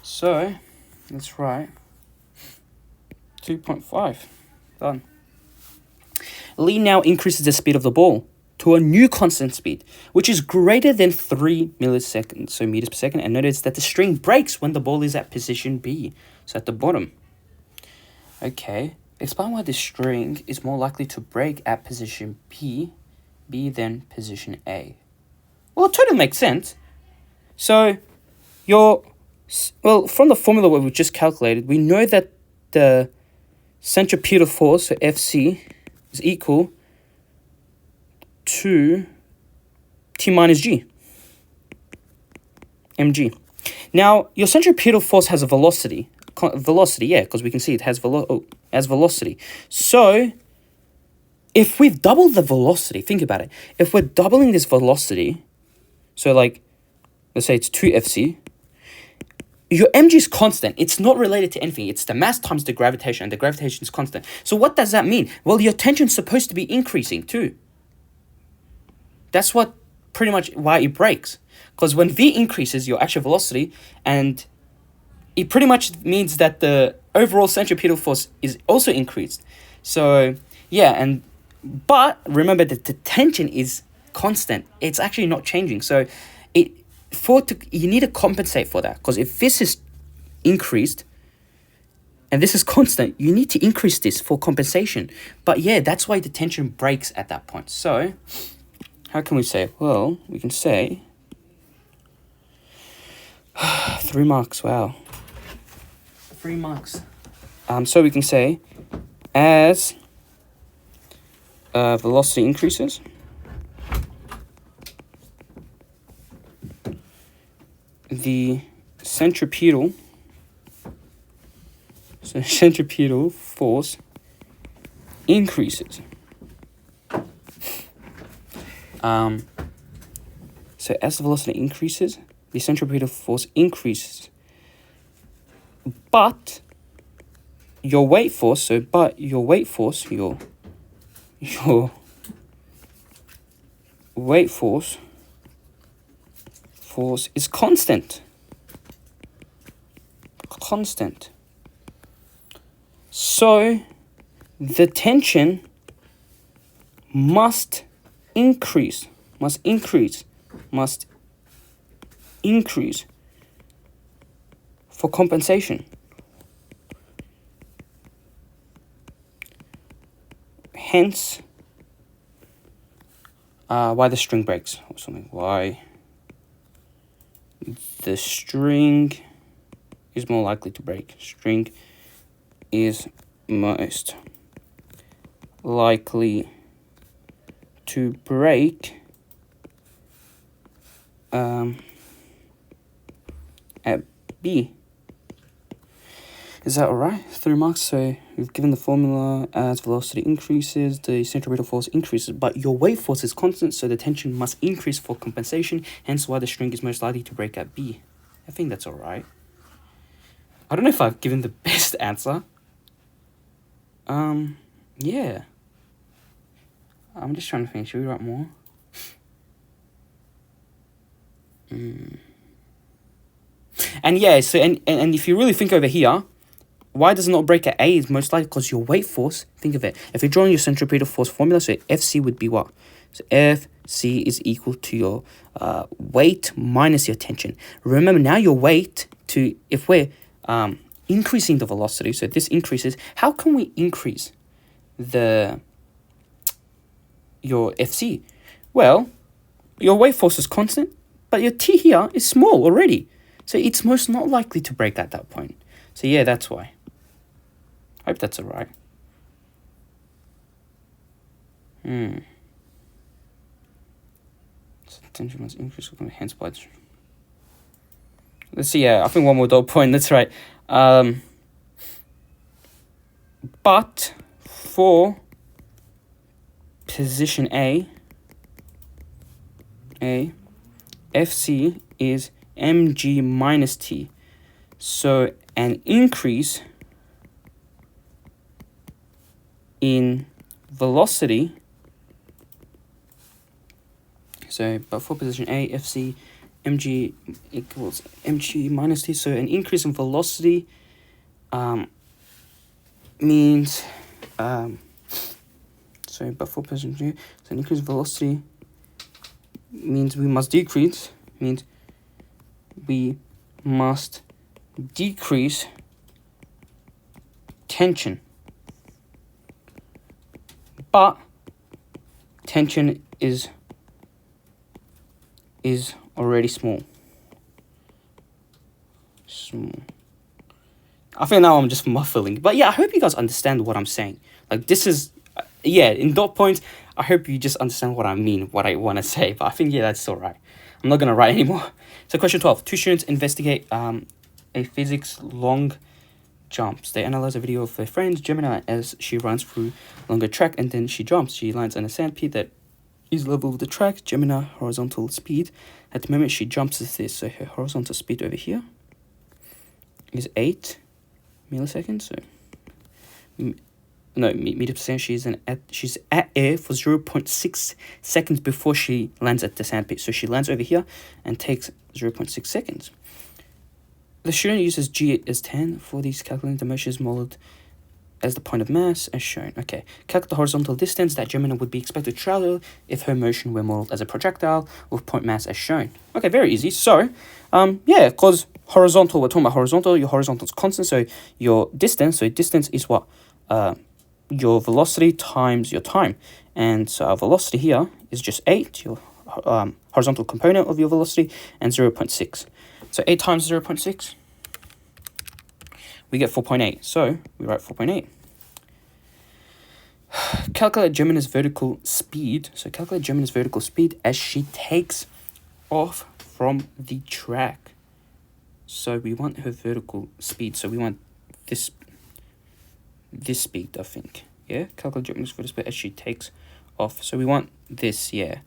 So let's write 2.5. Done. Lee now increases the speed of the ball to a new constant speed, which is greater than 3 milliseconds, so meters per second. And notice that the string breaks when the ball is at position B, so at the bottom. Okay, explain why the string is more likely to break at position B than position A. Well, it totally makes sense. So from the formula what we just calculated, we know that the centripetal force, so Fc, is equal to T minus G, mg. Now, your centripetal force has a velocity. Yeah, because we can see it has velocity. So, if we've doubled the velocity, think about it. If we're doubling this velocity, so like, let's say it's 2Fc, your mg is constant. It's not related to anything. It's the mass times the gravitation, and the gravitation is constant. So what does that mean? Well, your tension's supposed to be increasing too. That's what pretty much why it breaks. Because when v increases your actual velocity, and it pretty much means that the overall centripetal force is also increased. So yeah, but remember that the tension is constant. It's actually not changing. So you need to compensate for that, because if this is increased and this is constant, you need to increase this for compensation. But yeah, that's why the tension breaks at that point. So how can we say? Well, we can say 3 marks. Wow, 3 marks. So we can say as velocity increases, the centripetal force increases. So as the velocity increases, the centripetal force increases. But your weight force, your weight force is constant. constant. So the tension must increase for compensation. Hence, why the string breaks or something. Why the string is more likely to break. String is most likely to break at B. Is that alright? 3 marks. So we've given the formula as velocity increases, the centripetal force increases, but your wave force is constant, so the tension must increase for compensation, hence why the string is most likely to break at B. I think that's alright. I don't know if I've given the best answer. Yeah. I'm just trying to think. Should we write more? And yeah, so and if you really think over here, why does it not break at A is most likely because your weight force, think of it. If you're drawing your centripetal force formula, so FC would be what? So FC is equal to your weight minus your tension. Remember now your weight to, if we're increasing the velocity, so this increases, how can we increase your FC? Well, your weight force is constant, but your T here is small already. So it's most not likely to break at that point. So yeah, that's why. Hope that's alright. So tension must increase, hence by. Let's see, yeah, I think one more dot point, that's right. But for position A, FC is mg minus t. So an increase in velocity, so but for position A, FC mg equals mg minus t. So an increase in velocity means so but for position G, so an increase in velocity means we must decrease tension, but tension is already small. I think now I'm just muffling, but yeah, I hope you guys understand what I'm saying. Like this is, yeah, in dot points, I hope you just understand what I mean, what I want to say, but I think, yeah, that's all right. I'm not going to write anymore. So question 12, 2 students investigate a physics long jumps. They analyze a video of their friend Gemini as she runs through a longer track and then she jumps. She lands on a sandpit that is level with the track. Gemini horizontal speed. At the moment she jumps is this. So her horizontal speed over here is 8 milliseconds. So no, meter per second. She's at air for 0.6 seconds before she lands at the sandpit. So she lands over here and takes 0.6 seconds. The student uses G as 10 for these calculating the motion is modeled as the point of mass as shown. Okay, calculate the horizontal distance that Gemini would be expected to travel if her motion were modeled as a projectile with point mass as shown. Okay, very easy. So, yeah, because horizontal, we're talking about horizontal, your horizontal is constant, so your distance, distance is what? Your velocity times your time. And so our velocity here is just 8, your horizontal component of your velocity, and 0.6. So 8 times 0.6, we get 4.8. So we write 4.8. Calculate Gemini's vertical speed. So calculate Gemini's vertical speed as she takes off from the track. So we want her vertical speed. So we want this speed, I think. Yeah, calculate Gemini's vertical speed as she takes off. So we want this, yeah.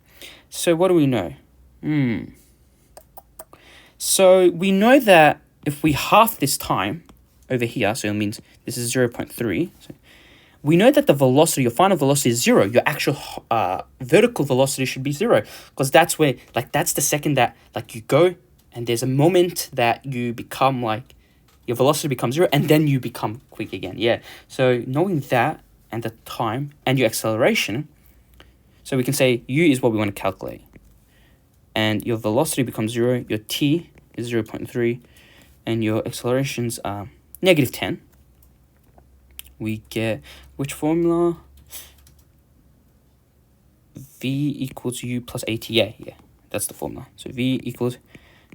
So what do we know? So we know that if we half this time over here, so it means this is 0.3. So we know that the velocity, your final velocity is 0. Your actual vertical velocity should be 0, because that's where, like, that's the second that, like, you go and there's a moment that you become, like, your velocity becomes 0, and then you become quick again. Yeah, so knowing that and the time and your acceleration, so we can say u is what we want to calculate. And your velocity becomes 0, your t is 0.3, and your accelerations are -10. We get which formula? V equals u plus at. Yeah, that's the formula. So v equals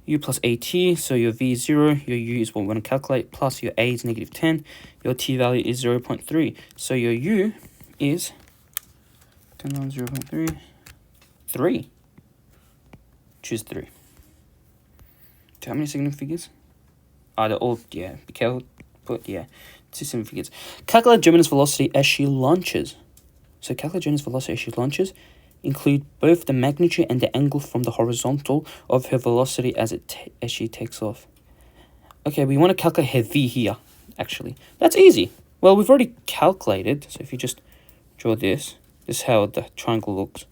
u plus at. So your v is 0, your u is what we want to calculate, plus your a is -10, your t value is 0.3. So your u is 10 on 0.3, 3. Choose 3. So how many significant figures? They're all, yeah, be careful, but yeah, 2 significant figures. Calculate Gemini's velocity as she launches. So calculate Gemini's velocity as she launches. Include both the magnitude and the angle from the horizontal of her velocity as she takes off. Okay, we want to calculate her v here, actually. That's easy. Well, we've already calculated. So if you just draw this is how the triangle looks.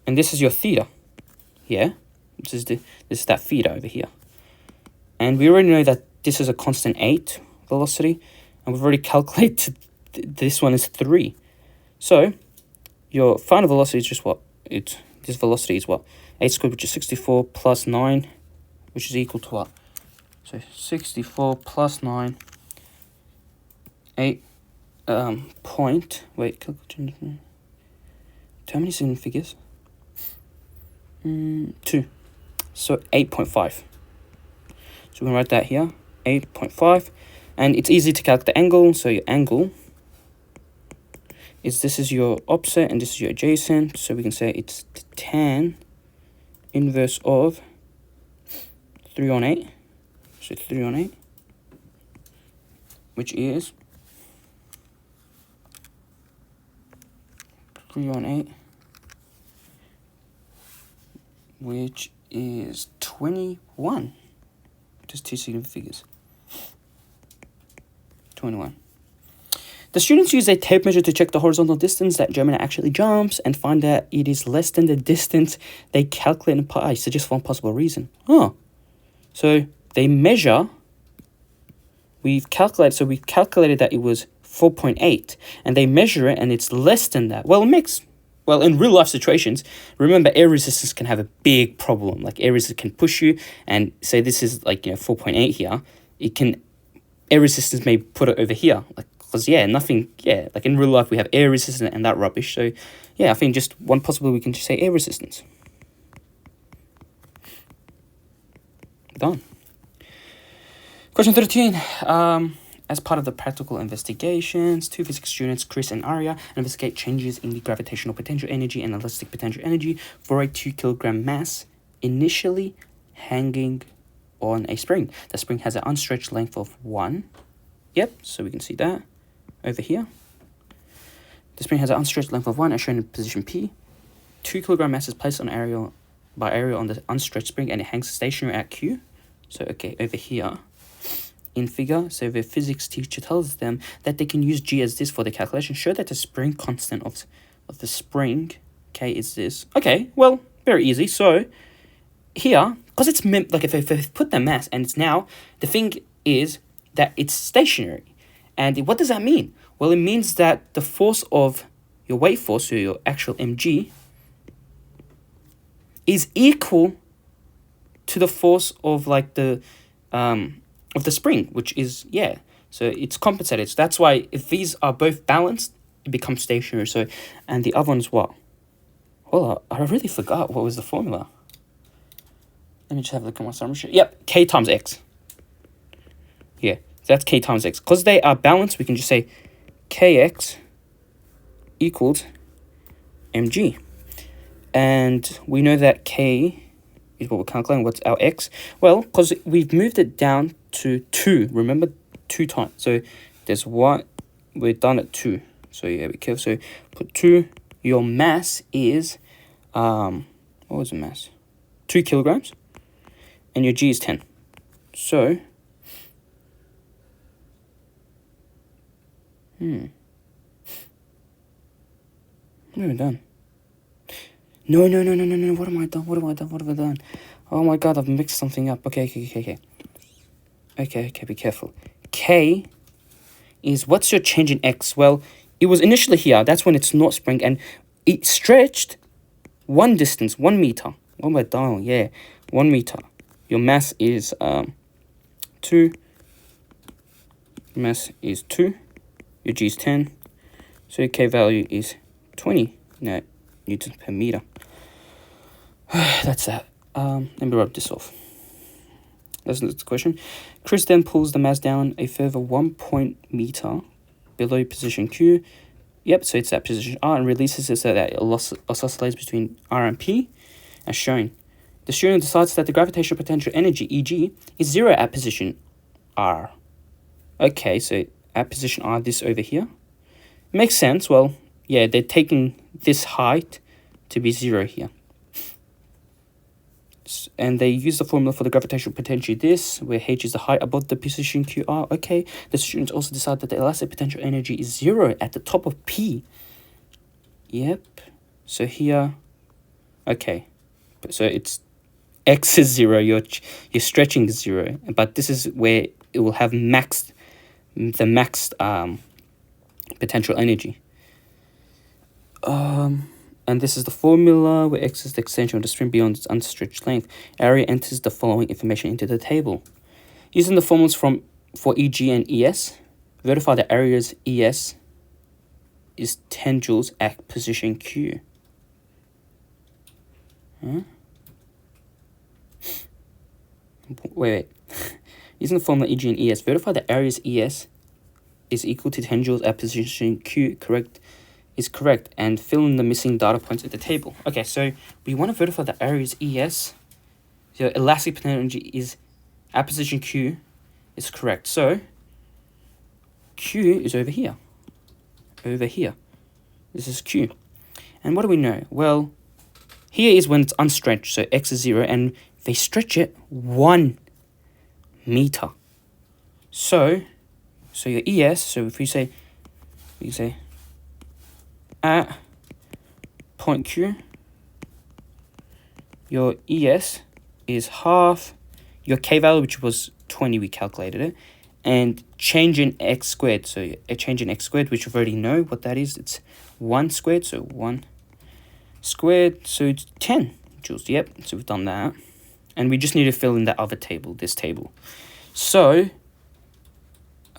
And this is your theta. Yeah? This is that theta over here. And we already know that this is a constant 8 velocity. And we've already calculated this one is 3. So your final velocity is just what? This velocity is what? 8 squared, which is 64 plus 9, which is equal to what? So 64 plus 9, 8 point, wait, how many significant figures? 2. So 8.5. So we can write that here, 8.5. And it's easy to calculate the angle. So your angle is, this is your opposite and this is your adjacent. So we can say it's tan inverse of 3 on 8. So 3 on 8, which is 3 on 8, which is 21. Just 2 significant figures. 21. The students use a tape measure to check the horizontal distance that Gemini actually jumps and find that it is less than the distance they calculate in pi. So just one possible reason. Oh, so they measure. We've calculated that it was 4.8, and they measure it, and it's less than that. Well, in real life situations, remember air resistance can have a big problem. Like air resistance can push you, and say this is like 4.8 here. Air resistance may put it over here, like. Because, like in real life, we have air resistance and that rubbish. So, yeah, I think just one possible, we can just say air resistance. Done. Question 13. As part of the practical investigations, 2 physics students, Chris and Arya, investigate changes in the gravitational potential energy and elastic potential energy for a 2 kilogram mass initially hanging on a spring. The spring has an unstretched length of 1. Yep, so we can see that. Over here, the spring has an unstretched length of 1 as shown in position P. 2 kilogram mass is placed on area on the unstretched spring and it hangs stationary at Q. So, okay, over here in figure, so the physics teacher tells them that they can use G as this for the calculation. Show that the spring constant of the spring, K, is this. Okay, well, very easy. So, here, because it's like if I put the mass and it's now, the thing is that it's stationary. And what does that mean? Well, it means that the force of your weight force, or your actual mg, is equal to the force of like the spring, which is, yeah. So it's compensated. So that's why if these are both balanced, it becomes stationary. So, and the other one is what? Well, I really forgot what was the formula. Let me just have a look at my summary sheet. Yep, K times X. Yeah. That's K times X. Because they are balanced, we can just say Kx equals mg. And we know that K is what we're calculating. What's our X? Well, because we've moved it down to 2. Remember, 2 times. So there's 1. We're done at 2. So yeah, be careful. So put 2. Your mass is, what was the mass? 2 kilograms. And your G is 10. So... What have I done? No. What have I done? Oh my god, I've mixed something up. Okay. Okay, be careful. K is, what's your change in X? Well, it was initially here. That's when it's not spring, and it stretched one distance, 1 meter. What am I dialing? Yeah, 1 meter. Your mass is 2. Mass is 2. Your G is 10. So your K value is 20 newtons per meter. That's that. Let me rub this off. That's the question. Chris then pulls the mass down a further 1 meter below position Q. Yep, so it's at position R, and releases it so that it oscillates between R and P, as shown. The student decides that the gravitational potential energy, EG, is 0 at position R. Okay, so at position R, this over here. Makes sense. Well, yeah, they're taking this height to be 0 here. And they use the formula for the gravitational potential, this, where H is the height above the position QR. Okay, the students also decide that the elastic potential energy is 0 at the top of P. Yep. So here, okay, so it's X is 0. You're stretching 0, but this is where it will have the maxed potential energy. And this is the formula where X is the extension of the string beyond its unstretched length. Area enters the following information into the table. Using the formulas for EG and ES, verify the area's ES is 10 joules at position Q. Huh? Wait. Using the formula EG and ES, verify the area's ES is equal to 10 joules at position Q is correct, and fill in the missing data points at the table. Okay, so we want to verify the area's ES. So elastic potential energy is at position Q is correct. So Q is over here. Over here. This is Q. And what do we know? Well, here is when it's unstretched, so X is 0, and they stretch it 1 meter. So your ES, so if we say at point Q, your ES is half your K value, which was 20, we calculated it, and change in X squared. So a change in X squared, which we already know what that is. It's 1 squared, so 1 squared, so it's 10 joules. Yep, so we've done that. And we just need to fill in that other table, this table. So,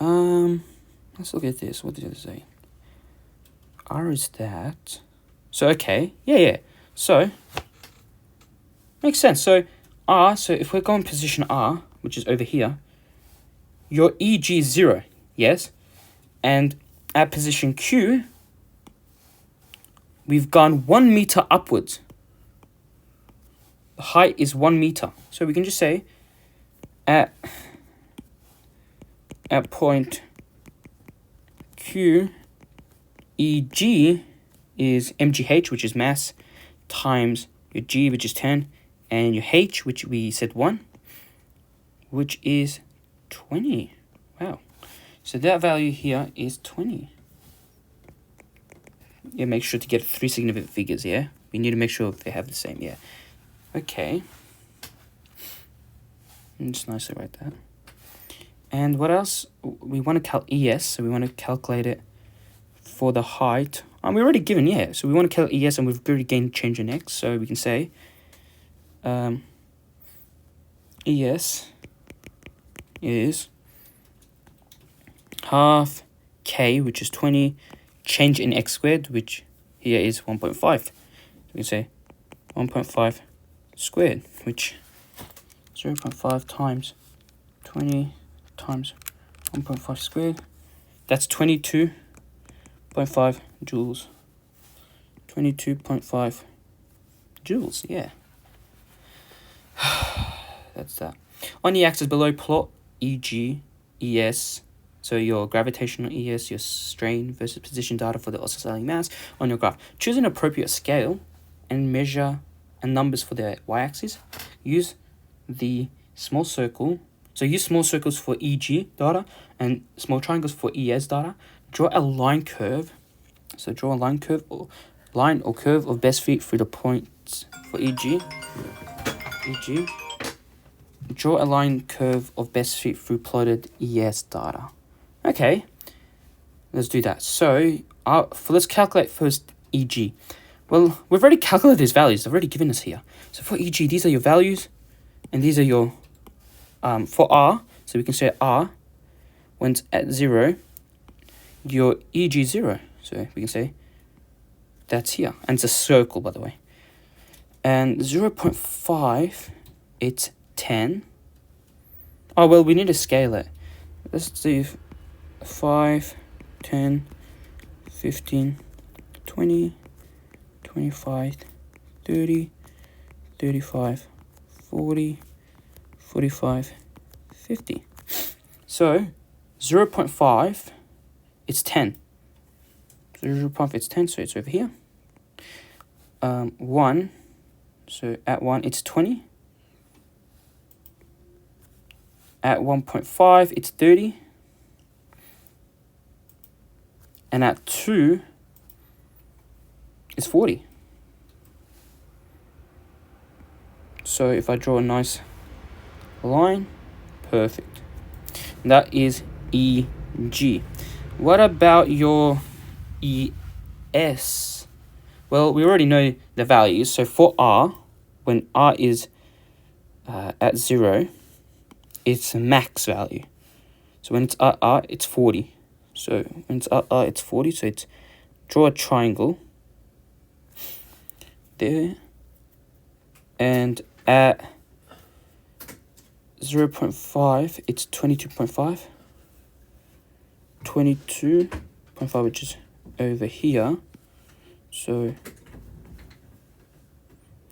let's look at this. What did it say? R is that. So, okay. Yeah. So, makes sense. So, R, so if we're going position R, which is over here, your EG is 0, yes? And at position Q, we've gone 1 meter upwards. The height is 1 meter. So we can just say at point Q, EG is mgh, which is mass, times your G, which is 10, and your H, which we said 1, which is 20. Wow. So that value here is 20. Yeah, make sure to get 3 significant figures, yeah? We need to make sure they have the same, yeah. Okay. And just nicely write that. And what else? We want to ES, so we want to calculate it for the height. We already given, yeah. So we want to calculate ES, and we've already gained change in X, so we can say ES is half K, which is 20, change in X squared, which here is 1.5. So we can say 1.5 squared, which 0.5 times 20 times 1.5 squared, that's 22.5 joules. 22.5 joules, yeah. That's that. On the axis below, plot EG, ES, so your gravitational ES, your strain versus position data for the oscillating mass on your graph. Choose an appropriate scale and measure and numbers for the y-axis. Use the small circle. So use small circles for EG data and small triangles for ES data. Draw a line curve. So draw a line curve or curve of best fit through the points for EG. draw a line curve of best fit through plotted ES data. Okay, let's do that. So let's calculate first EG. Well, we've already calculated these values. They've already given us here. So for EG, these are your values, and these are your, for R, so we can say R, when it's at 0, your EG is 0. So we can say that's here. And it's a circle, by the way. And 0.5, it's 10. Oh, well, we need to scale it. Let's do 5, 10, 15, 20, 25, 30, 35, 40, 45, 50. So 0.5, it's 10. 0.5, it's 10, so it's over here. 1, so at 1, it's 20. At 1.5, it's 30. And at 2, it's 40. So if I draw a nice line, perfect. And that is EG. What about your ES? Well, we already know the values. So for R, when R is at 0, it's max value. So when it's at R, it's 40. So when it's at R, it's 40. So it's draw a triangle there. And at 0.5, it's 22.5. 22.5, which is over here. So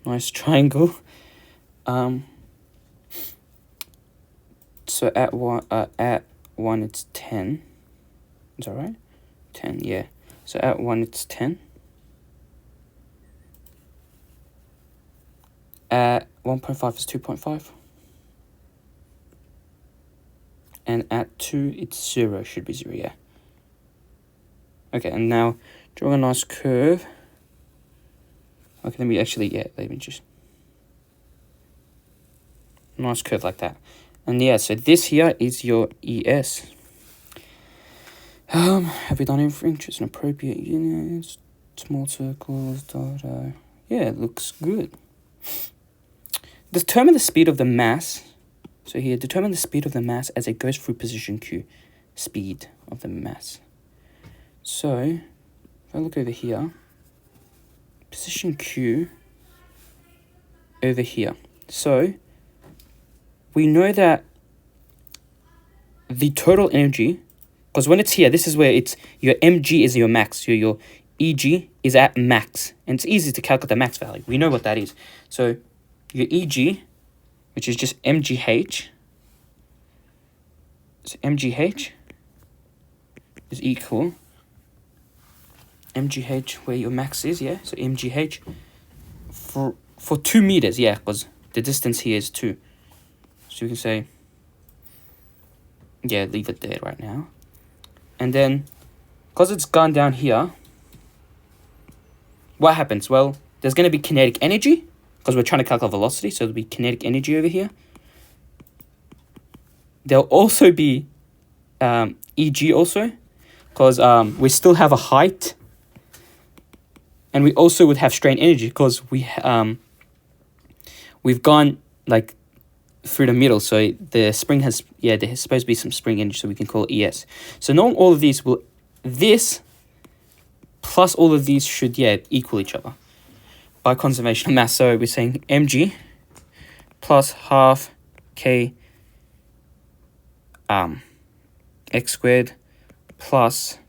nice triangle. So at one it's 10. Is that right? 10, yeah. So at 1 it's 10. At 1.5 is 2.5. And at 2 it's 0, should be 0, yeah. Okay, and now draw a nice curve. Okay, let me just nice curve like that. And yeah, so this here is your ES. Have we done everything? Choose an appropriate units, small circles, data. Yeah, it looks good. Determine the speed of the mass. So here, determine the speed of the mass as it goes through position Q. Speed of the mass. So, if I look over here, position Q over here. So, we know that the total energy, because when it's here, this is where it's your mg is your max. So your EG is at max. And it's easy to calculate the max value. We know what that is. So your EG, which is just mgh, so mgh is equal mgh where your max is, yeah? So mgh for 2 meters, yeah, because the distance here is 2. So you can say, yeah, leave it there right now. And then, because it's gone down here, what happens? Well, there's going to be kinetic energy, because we're trying to calculate velocity, so there'll be kinetic energy over here. There'll also be EG also, because we still have a height. And we also would have strain energy, because we've gone, like, through the middle, so the spring has, yeah, there's supposed to be some spring energy, so we can call it ES. So knowing all of these will, this plus all of these should, yeah, equal each other by conservation of mass. So we're saying mg plus half k x squared plus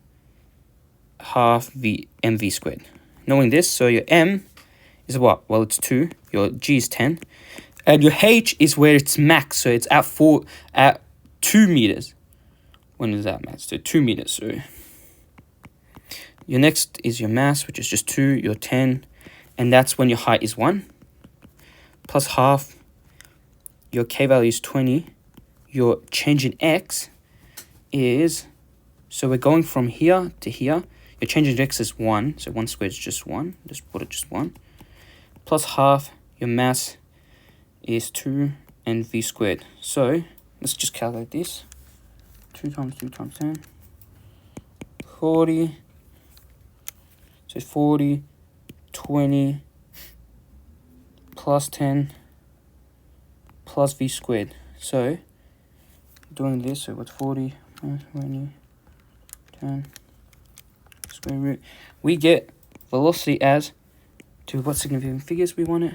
half mv squared. Knowing this, so your m is what? Well, it's 2, your g is 10. And your h is where it's max, so it's at 2 meters. When is that max? So 2 meters. So your next is your mass, which is just 2, your 10, and that's when your height is 1. Plus half, your k value is 20. Your change in x is, so we're going from here to here. Your change in x is 1, so 1 squared is just 1. Just put it just 1. Plus half, your mass is 2, and v squared. So let's just calculate this. 2 times 2 times 10. 40. So 40, 20, plus 10, plus v squared. So doing this, so what's 40, 20, 10, square root. We get velocity as, to what significant figures we want it.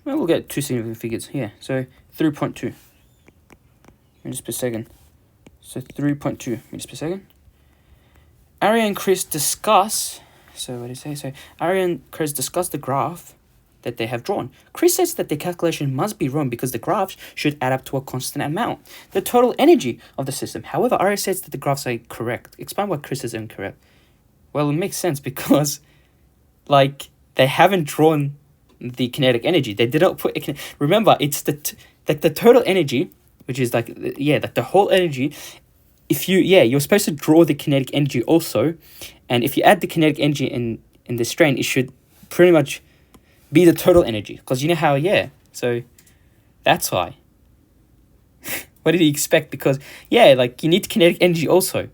Well, we'll get two significant figures here. So 3.2 meters per second. So 3.2 meters per second. Aria and Chris discuss, so what do you say? So Aria and Chris discuss the graph that they have drawn. Chris says that the calculation must be wrong because the graphs should add up to a constant amount, the total energy of the system. However, Aria says that the graphs are correct. Explain why Chris is incorrect. Well, it makes sense because, like, they haven't drawn the kinetic energy. They did not put it. Remember, it's the total energy, which is like the whole energy. If you're supposed to draw the kinetic energy also, and if you add the kinetic energy in the strain, it should pretty much be the total energy, because you know how, so that's why. What did he expect? Because like, you need kinetic energy also.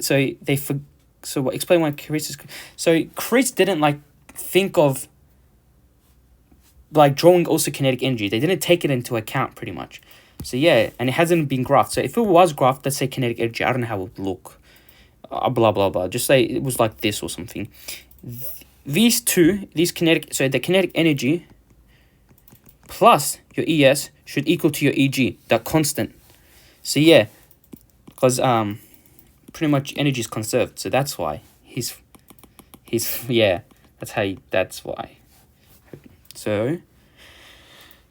So what, explain why Chris is, so Chris didn't like think of like drawing also kinetic energy. They didn't take it into account pretty much. So and it hasn't been graphed. So if it was graphed, let's say kinetic energy, I don't know how it would look. Blah blah blah. Just say it was like this or something. These kinetic, so the kinetic energy plus your ES should equal to your EG, that constant. So because pretty much energy is conserved. So that's why that's why. So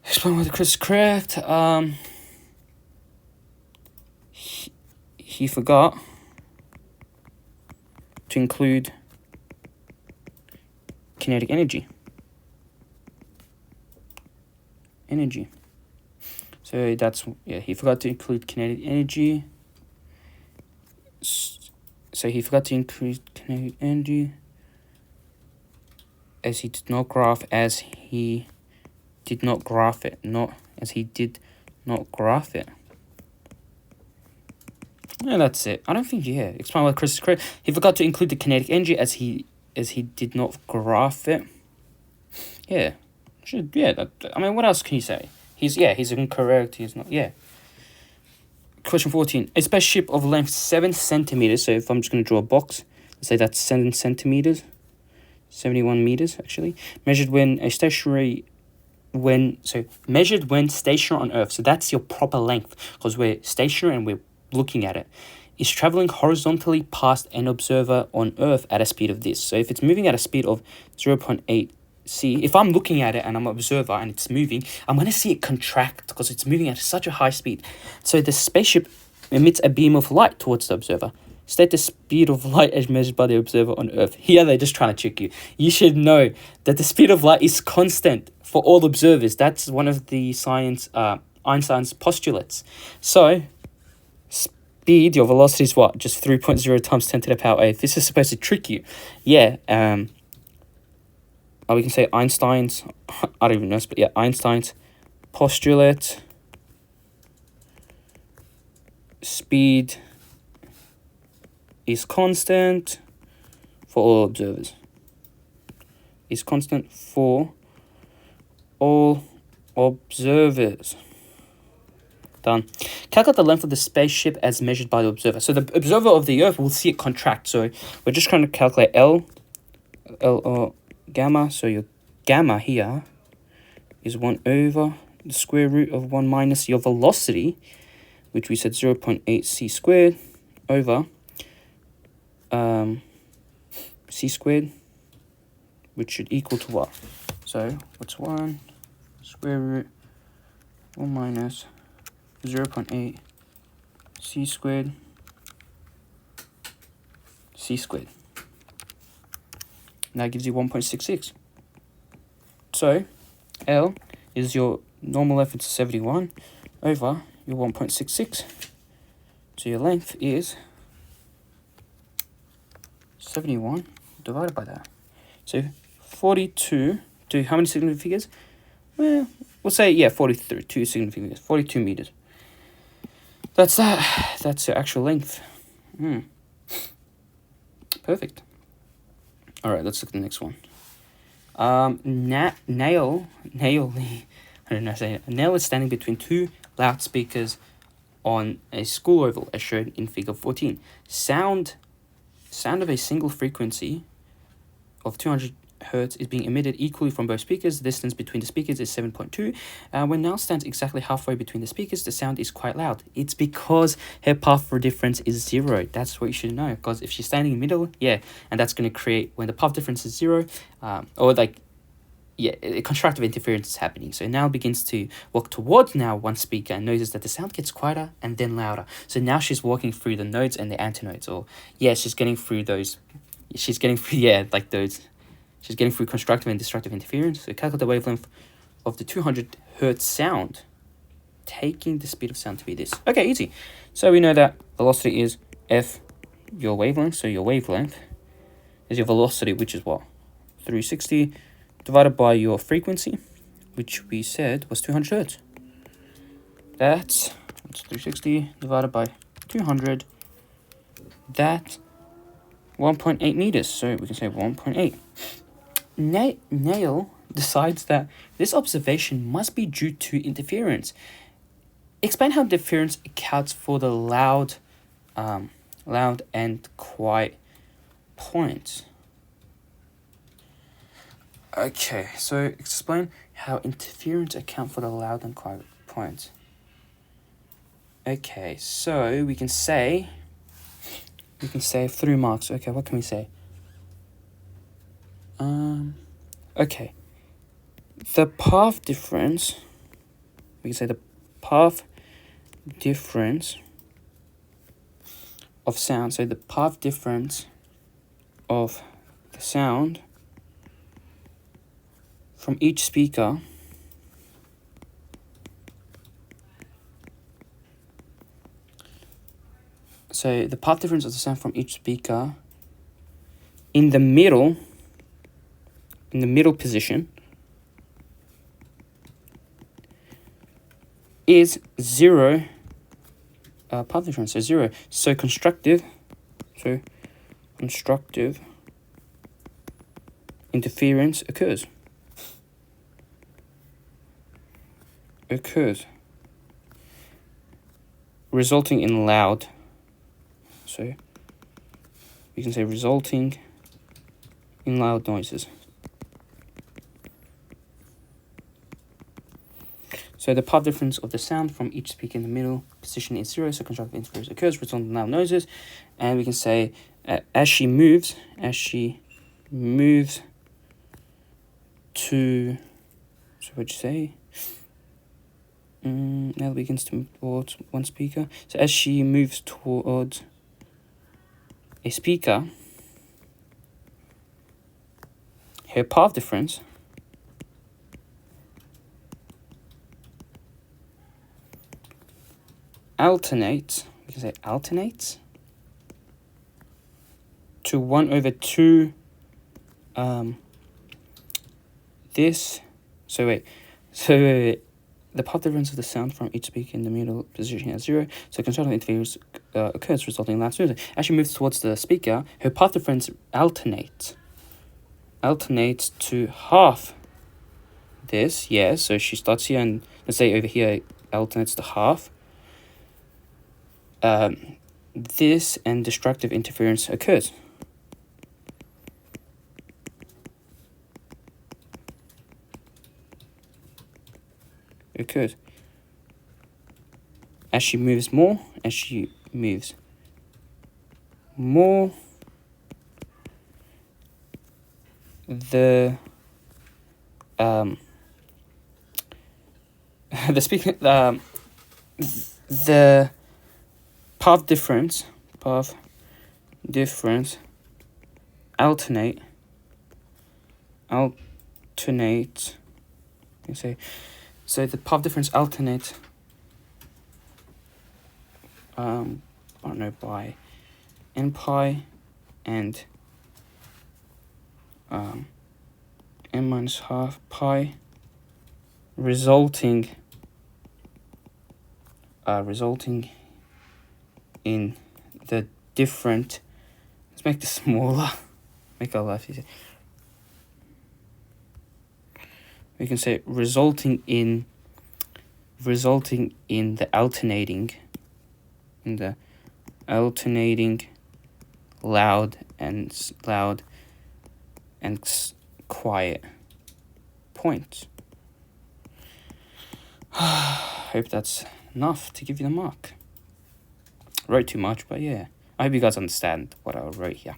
explain why the Chris is correct. He forgot to include kinetic energy. So that's, he forgot to include kinetic energy. So he forgot to include kinetic energy as he did not graph it. And that's it. I don't think, explain why Chris is correct. He forgot to include the kinetic energy as he did not graph it. I mean, what else can you say? He's incorrect. He's not, Question 14. A spaceship of length 7 centimeters. So if I'm just going to draw a box, let's say that's 7 centimeters. 71 meters, actually. Measured when stationary on Earth. So that's your proper length, because we're stationary and we're looking at it. Is traveling horizontally past an observer on Earth at a speed of this. So if it's moving at a speed of 0.8 c, if I'm looking at it and I'm an observer and it's moving, I'm going to see it contract because it's moving at such a high speed. So the spaceship emits a beam of light towards the observer. State the speed of light as measured by the observer on Earth. Here they're just trying to trick you. You should know that the speed of light is constant for all observers. That's one of the Einstein's postulates. So speed, your velocity is what? Just 3.0 times 10 to the power 8. This is supposed to trick you. We can say Einstein's, I don't even know, but Einstein's postulate, speed is constant for all observers. Is constant for all observers. Done. Calculate the length of the spaceship as measured by the observer. So the observer of the Earth will see it contract. So we're just trying to calculate L or gamma. So your gamma here is 1 over the square root of 1 minus your velocity, which we said 0.8 c squared, over c squared, which should equal to what? So what's 1 square root 1 minus 0.8 c squared and that gives you 1.66. So L is your normal length, it's 71 over your 1.66. So your length is 71 divided by that. So 42 to how many significant figures? We'll say, yeah, 42 significant meters, 42 meters. That's that. That's the actual length. Perfect. All right, let's look at the next one. Nail. I don't know how to say it. A nail is standing between two loudspeakers on a school oval, as shown in Figure 14. Sound of a single frequency of 200 hertz is being emitted equally from both speakers. The distance between the speakers is 7.2. When Nail stands exactly halfway between the speakers, the sound is quite loud. It's because her path for difference is 0. That's what you should know. Because if she's standing in the middle, yeah, and that's going to create, when the path difference is 0, or like, yeah, a constructive interference is happening. So Nail begins to walk towards now one speaker and notices that the sound gets quieter and then louder. So now she's walking through the notes and the antinodes, or yeah, she's getting through those. She's getting through, yeah, like those. She's getting through constructive and destructive interference. So calculate the wavelength of the 200 hertz sound, taking the speed of sound to be this. Okay, easy. So we know that velocity is f, your wavelength. So your wavelength is your velocity, which is what? 360 divided by your frequency, which we said was 200 hertz. That's 360 divided by 200. That's 1.8 meters. So we can say 1.8. Nail decides that this observation must be due to interference. Explain how interference accounts for the loud and quiet points. Okay, so explain how interference accounts for the loud and quiet points. Okay, so we can say 3 marks. Okay, what can we say? Okay. The path difference, we can say the path difference of sound. So the path difference of the sound from each speaker so the path difference of the sound from each speaker in the middle position is 0. Path difference is 0. So constructive interference occurs, resulting in loud. So we can say resulting in loud noises. So the path difference of the sound from each speaker in the middle position is 0, so constructive interference occurs, resulting in loud noises. And we can say as she moves to, so what'd you say? Now begins to move towards one speaker. So as she moves towards a speaker, her path difference alternates to 1/2 this. So the path difference of the sound from each speaker in the middle position is 0, so constructive interference occurs, resulting in loud noise. As she moves towards the speaker, her path difference alternates to half this. Yeah, so she starts here, and let's say over here alternates to half. This and destructive interference occurs. As she moves more, the the path difference alternate. You say, so the path difference alternate. I don't know, by n pi and n minus half pi resulting in the different, let's make this smaller, make our life easier. We can say resulting in the alternating loud and quiet points. Hope that's enough to give you the mark. Wrote too much, but yeah. I hope you guys understand what I wrote here.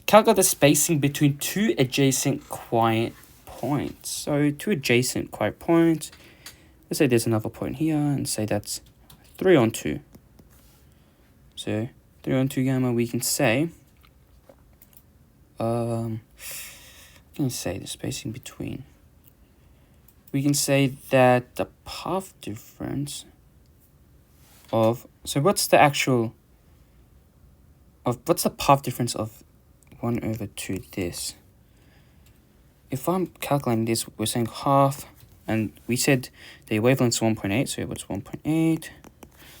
Calculate the spacing between two adjacent quiet points. So two adjacent quiet points. Let's say there's another point here and say that's 3 on 2. So 3 on 2 gamma, we can say can you say the spacing between? We can say that the path difference of, so what's the path difference of 1 over 2 this? If I'm calculating this, we're saying half, and we said the wavelength is 1.8, so what's 1.8?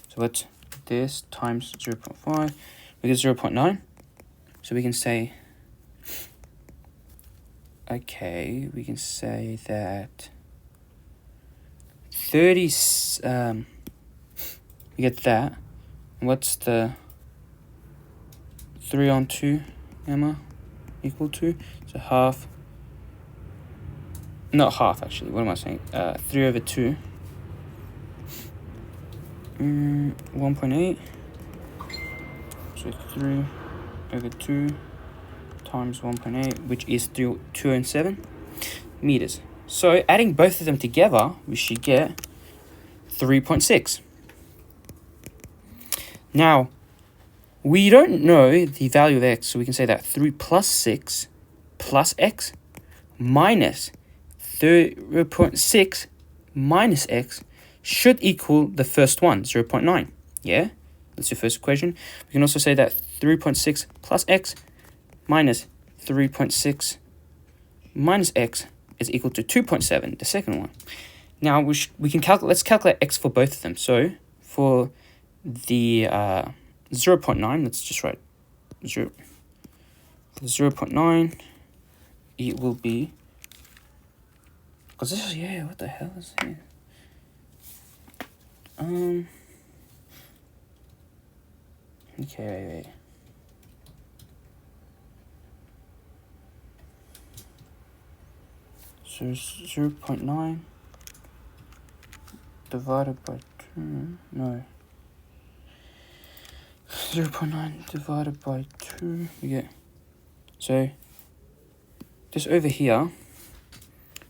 So what's this times 0.5? We get 0.9. So we can say, okay, we can say that 30, we get that. What's the 3 on 2 gamma equal to? So half, not half actually, what am I saying? 3 over 2, 1.8, so 3 over 2 times 1.8, which is 207 meters. So adding both of them together, we should get 3.6. Now, we don't know the value of x, so we can say that 3 plus 6 plus x minus 0.6 minus x should equal the first one, 0.9. Yeah, that's your first equation. We can also say that 3.6 plus x minus 3.6 minus x is equal to 2.7, the second one. Now we can calculate. Let's calculate x for both of them. So for the 0.9, let's just write 0. For 0.9, it will be, because this is, yeah, what the hell is here? Okay, wait. So 0.9 divided by 2, no. 0.9 divided by 2, we get, so this over here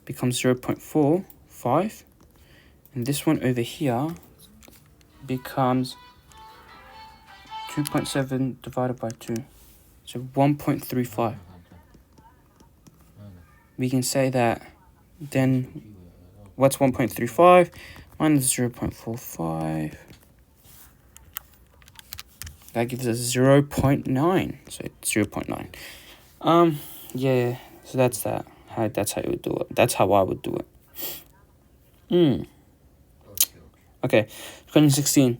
becomes 0.45, and this one over here becomes 2.7 divided by 2, so 1.35. We can say that then what's 1.35 minus 0.45? That gives us 0.9. So it's 0.9. Yeah, so that's that. That's how you would do it. That's how I would do it. Okay, 2016.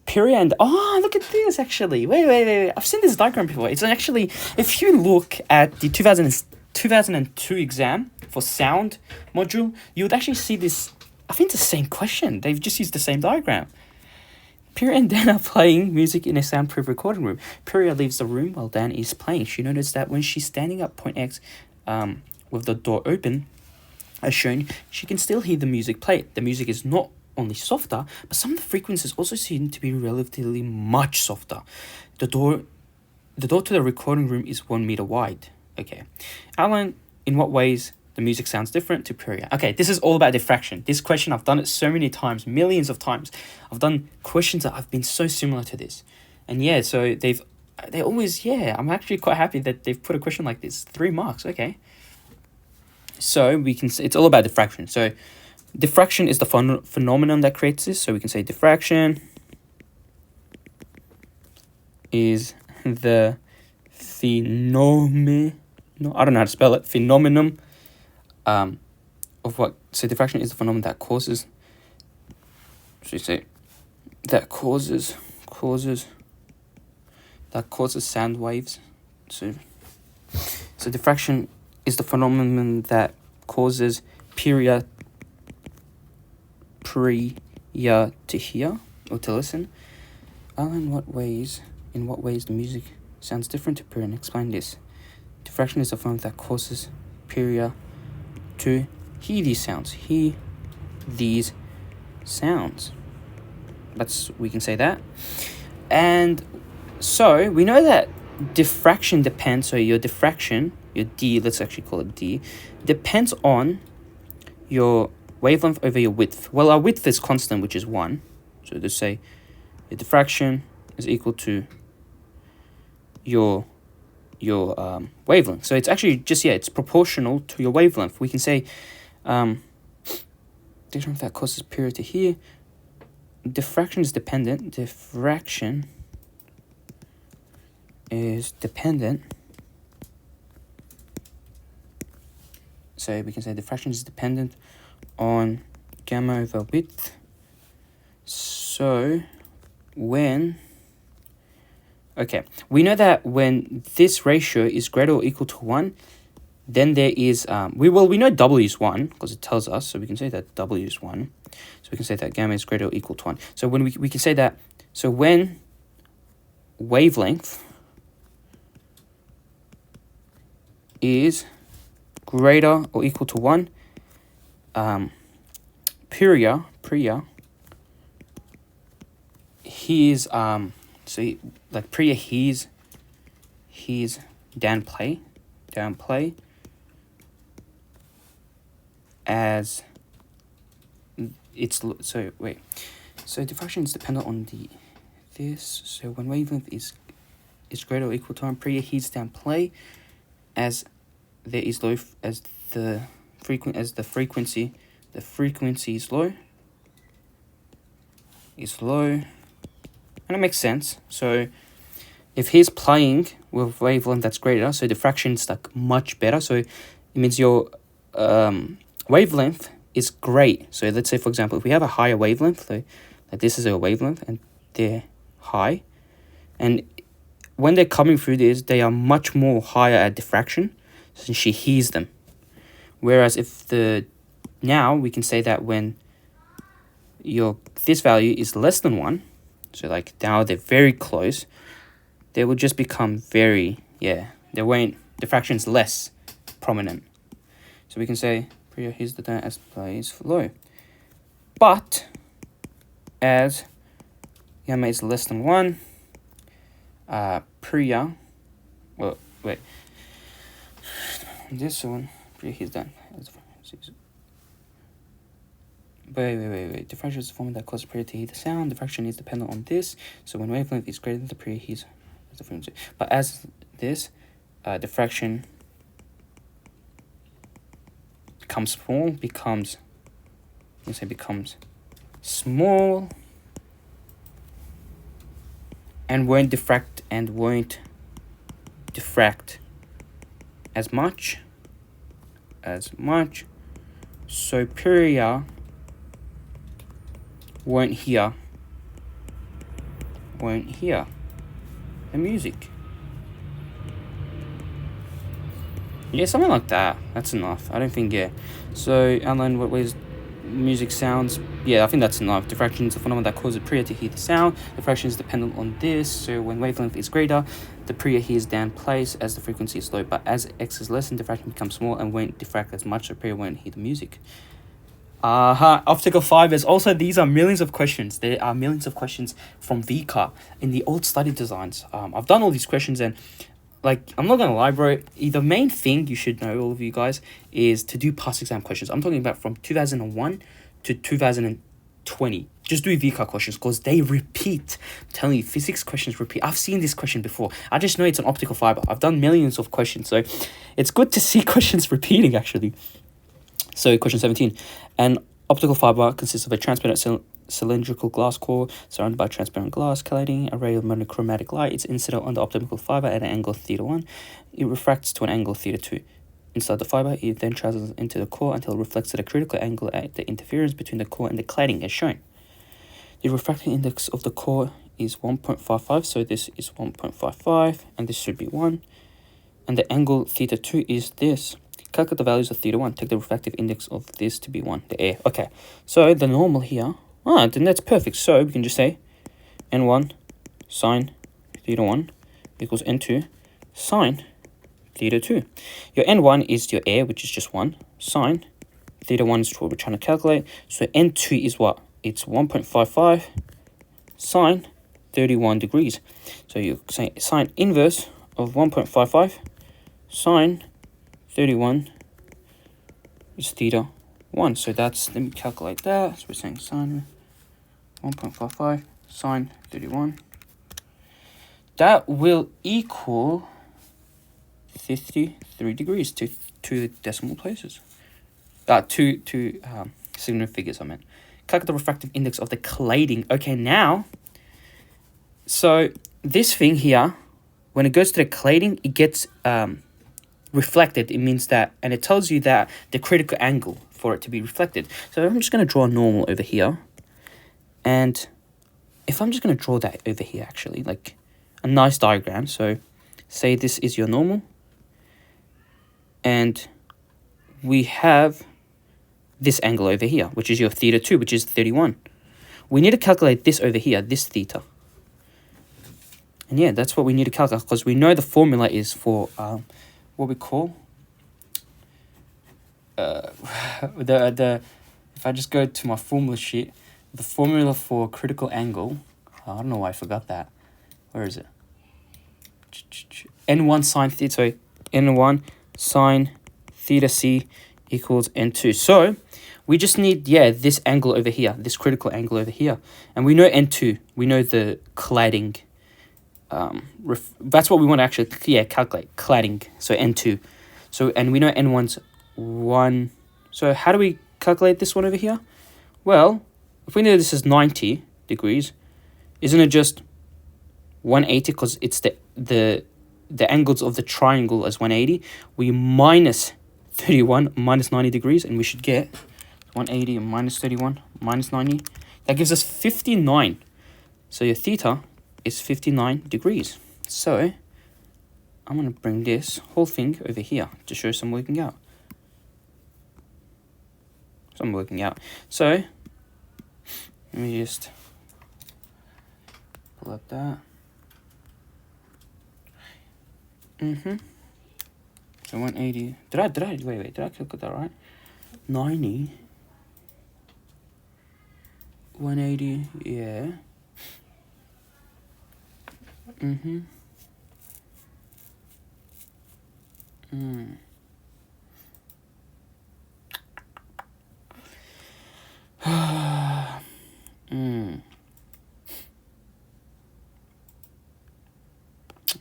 Period and, oh, look at this actually. Wait. I've seen this diagram before. It's actually, if you look at the 2002 exam for sound module, you would actually see this, I think it's the same question. They've just used the same diagram. Period and Dan are playing music in a soundproof recording room. Period leaves the room while Dan is playing. She noticed that when she's standing at point X with the door open, as shown, she can still hear the music play. The music is not only softer, but some of the frequencies also seem to be relatively much softer. The door to the recording room is 1 meter wide. Okay. Outline in what ways the music sounds different to period. Okay, this is all about diffraction. This question, I've done it so many times, millions of times. I've done questions that have been so similar to this. And yeah, so they always, yeah, I'm actually quite happy that they've put a question like this. 3 marks, okay. So we can say it's all about diffraction. So diffraction is the phenomenon that creates this. So we can say diffraction is the phenomenon, I don't know how to spell it, phenomenon of what, so diffraction is the phenomenon that causes, should we say, that causes sound waves. So diffraction is the phenomenon that causes priya to hear or to listen. In what ways the music sounds different to priya? Explain this. Diffraction is the phenomenon that causes priya to hear these sounds. We can say that. And so we know that diffraction depends, so your diffraction, your D, let's actually call it D, depends on your wavelength over your width. Well, our width is constant, which is 1. So just say your diffraction is equal to your wavelength. So it's actually just, it's proportional to your wavelength. We can say diffraction that causes period to here. Diffraction is dependent. Diffraction is dependent. So we can say diffraction is dependent on gamma over width. So when, we know that when this ratio is greater or equal to 1, then there is, we know W is 1 because it tells us, so we can say that W is 1. So we can say that gamma is greater or equal to 1. So when we can say that, so when wavelength is greater or equal to 1, priya hears, so like priya hears downplay as it's, so diffraction is dependent on this. So when wavelength is greater or equal to 1, priya hears downplay as there is low, as the frequency is low, and it makes sense. So if he's playing with wavelength that's greater, so diffraction is like much better. So it means your wavelength is great. So let's say, for example, if we have a higher wavelength, like this is a wavelength and they're high, and when they're coming through this, they are much more higher at diffraction, so she hears them. Whereas if now we can say that when this value is less than 1, so like now they're very close, they will just become very, diffraction is less prominent. So we can say priya hears the tone as plays low. But as gamma is less than 1, priya, well, wait, this one, priya hears that. Wait. Diffraction is the formula that causes priya to hear the sound. Diffraction is dependent on this. So when wavelength is greater than the priya hears the frequency. But as this, diffraction becomes small, and won't diffract as much. So priya won't hear the music. Yeah, something like that. That's enough. I don't think, So outline what ways music sounds. Yeah, I think that's enough. Diffraction is a phenomenon that causes priya to hear the sound. Diffraction is dependent on this. So when wavelength is greater, the priya hears downplays as the frequency is low. But as x is less, diffraction becomes small and won't diffract as much, so priya won't hear the music. Optical fibers. Also, these are millions of questions. There are millions of questions from VCA in the old study designs. I've done all these questions, and I'm not gonna lie, bro. The main thing you should know, all of you guys, is to do past exam questions. I'm talking about from 2001 to 2020. Just do VCA questions because they repeat. I'm telling you, physics questions repeat. I've seen this question before. I just know it's an optical fiber. I've done millions of questions, so it's good to see questions repeating, actually. So question 17. An optical fiber consists of a transparent cylindrical glass core surrounded by transparent glass collating a ray of monochromatic light. It's incident on the optical fiber at an angle of θ1. It refracts to an angle of θ2. inside the fiber. It then travels into the core until it reflects at a critical angle at the interference between the core and the cladding as shown. The refracting index of the core is 1.55, so this is 1.55, and this should be 1. And the angle theta 2 is this. Calculate the values of theta 1. Take the refractive index of this to be 1, the air. Okay, so the normal here, then that's perfect. So we can just say N1 sine theta 1 equals N2 sine theta 2. Your N1 is your air, which is just 1. Sine theta 1 is what we're trying to calculate. So N2 is what? It's 1.55 sine 31 degrees. So you're saying sine inverse of 1.55 sine 31 is theta 1. So that's, let me calculate that. So we're saying sine 1.55 sine 31. That will equal 53 degrees to two decimal places. Two significant figures, I meant. Calculate the refractive index of the cladding. Okay, now, so this thing here, when it goes to the cladding, it gets reflected. It means that, and it tells you that the critical angle for it to be reflected. So I'm just going to draw a normal over here. And if I'm just going to draw that over here, actually, like a nice diagram. So say this is your normal. And we have this angle over here, which is your theta 2, which is 31. We need to calculate this over here, this theta. And yeah, that's what we need to calculate, because we know the formula is for what we call if I just go to my formula sheet, the formula for critical angle, I don't know why I forgot that. Where is it? N1 sine theta, sorry, N1 sine theta C equals N2. So we just need, this angle over here, this critical angle over here. And we know N2, we know the cladding. That's what we want to actually, calculate, cladding. So N2. So, and we know N1's 1. So how do we calculate this one over here? Well, if we know this is 90 degrees, isn't it just 180, because it's the angles of the triangle as 180? We minus 31 minus 90 degrees, and we should get 180 minus 31 minus 90. That gives us 59. So your theta is 59 degrees. So I'm going to bring this whole thing over here to show some working out. So let me just pull up that. So 180. Did I did I calculate that right? 90. 180, yeah.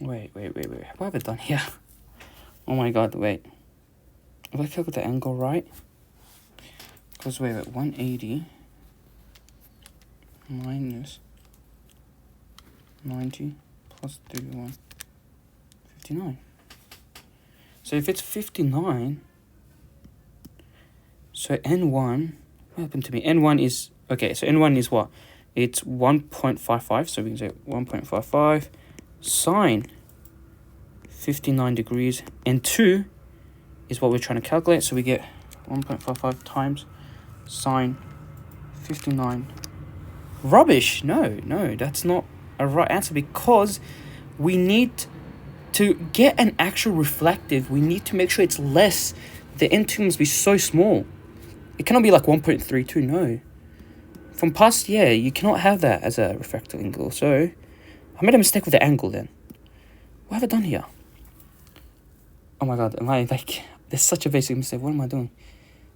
Wait. What have I done here? Oh my god, wait. Have I calculated the angle right? Because, wait, 180 minus 90 plus 31, 59. So if it's 59, so N1, what happened to me? N1 is, okay, so N1 is what? It's 1.55, so we can say 1.55 sine 59 degrees. N2 is what we're trying to calculate, so we get 1.55 times sine 59. Rubbish! No, that's not a right answer, because we need to get an actual reflective. We need to make sure it's less. The N2 must be so small. It cannot be like 1.32, no. From past, you cannot have that as a refractive angle. So I made a mistake with the angle then. What have I done here? Oh my god, am I like, there's such a basic mistake. What am I doing?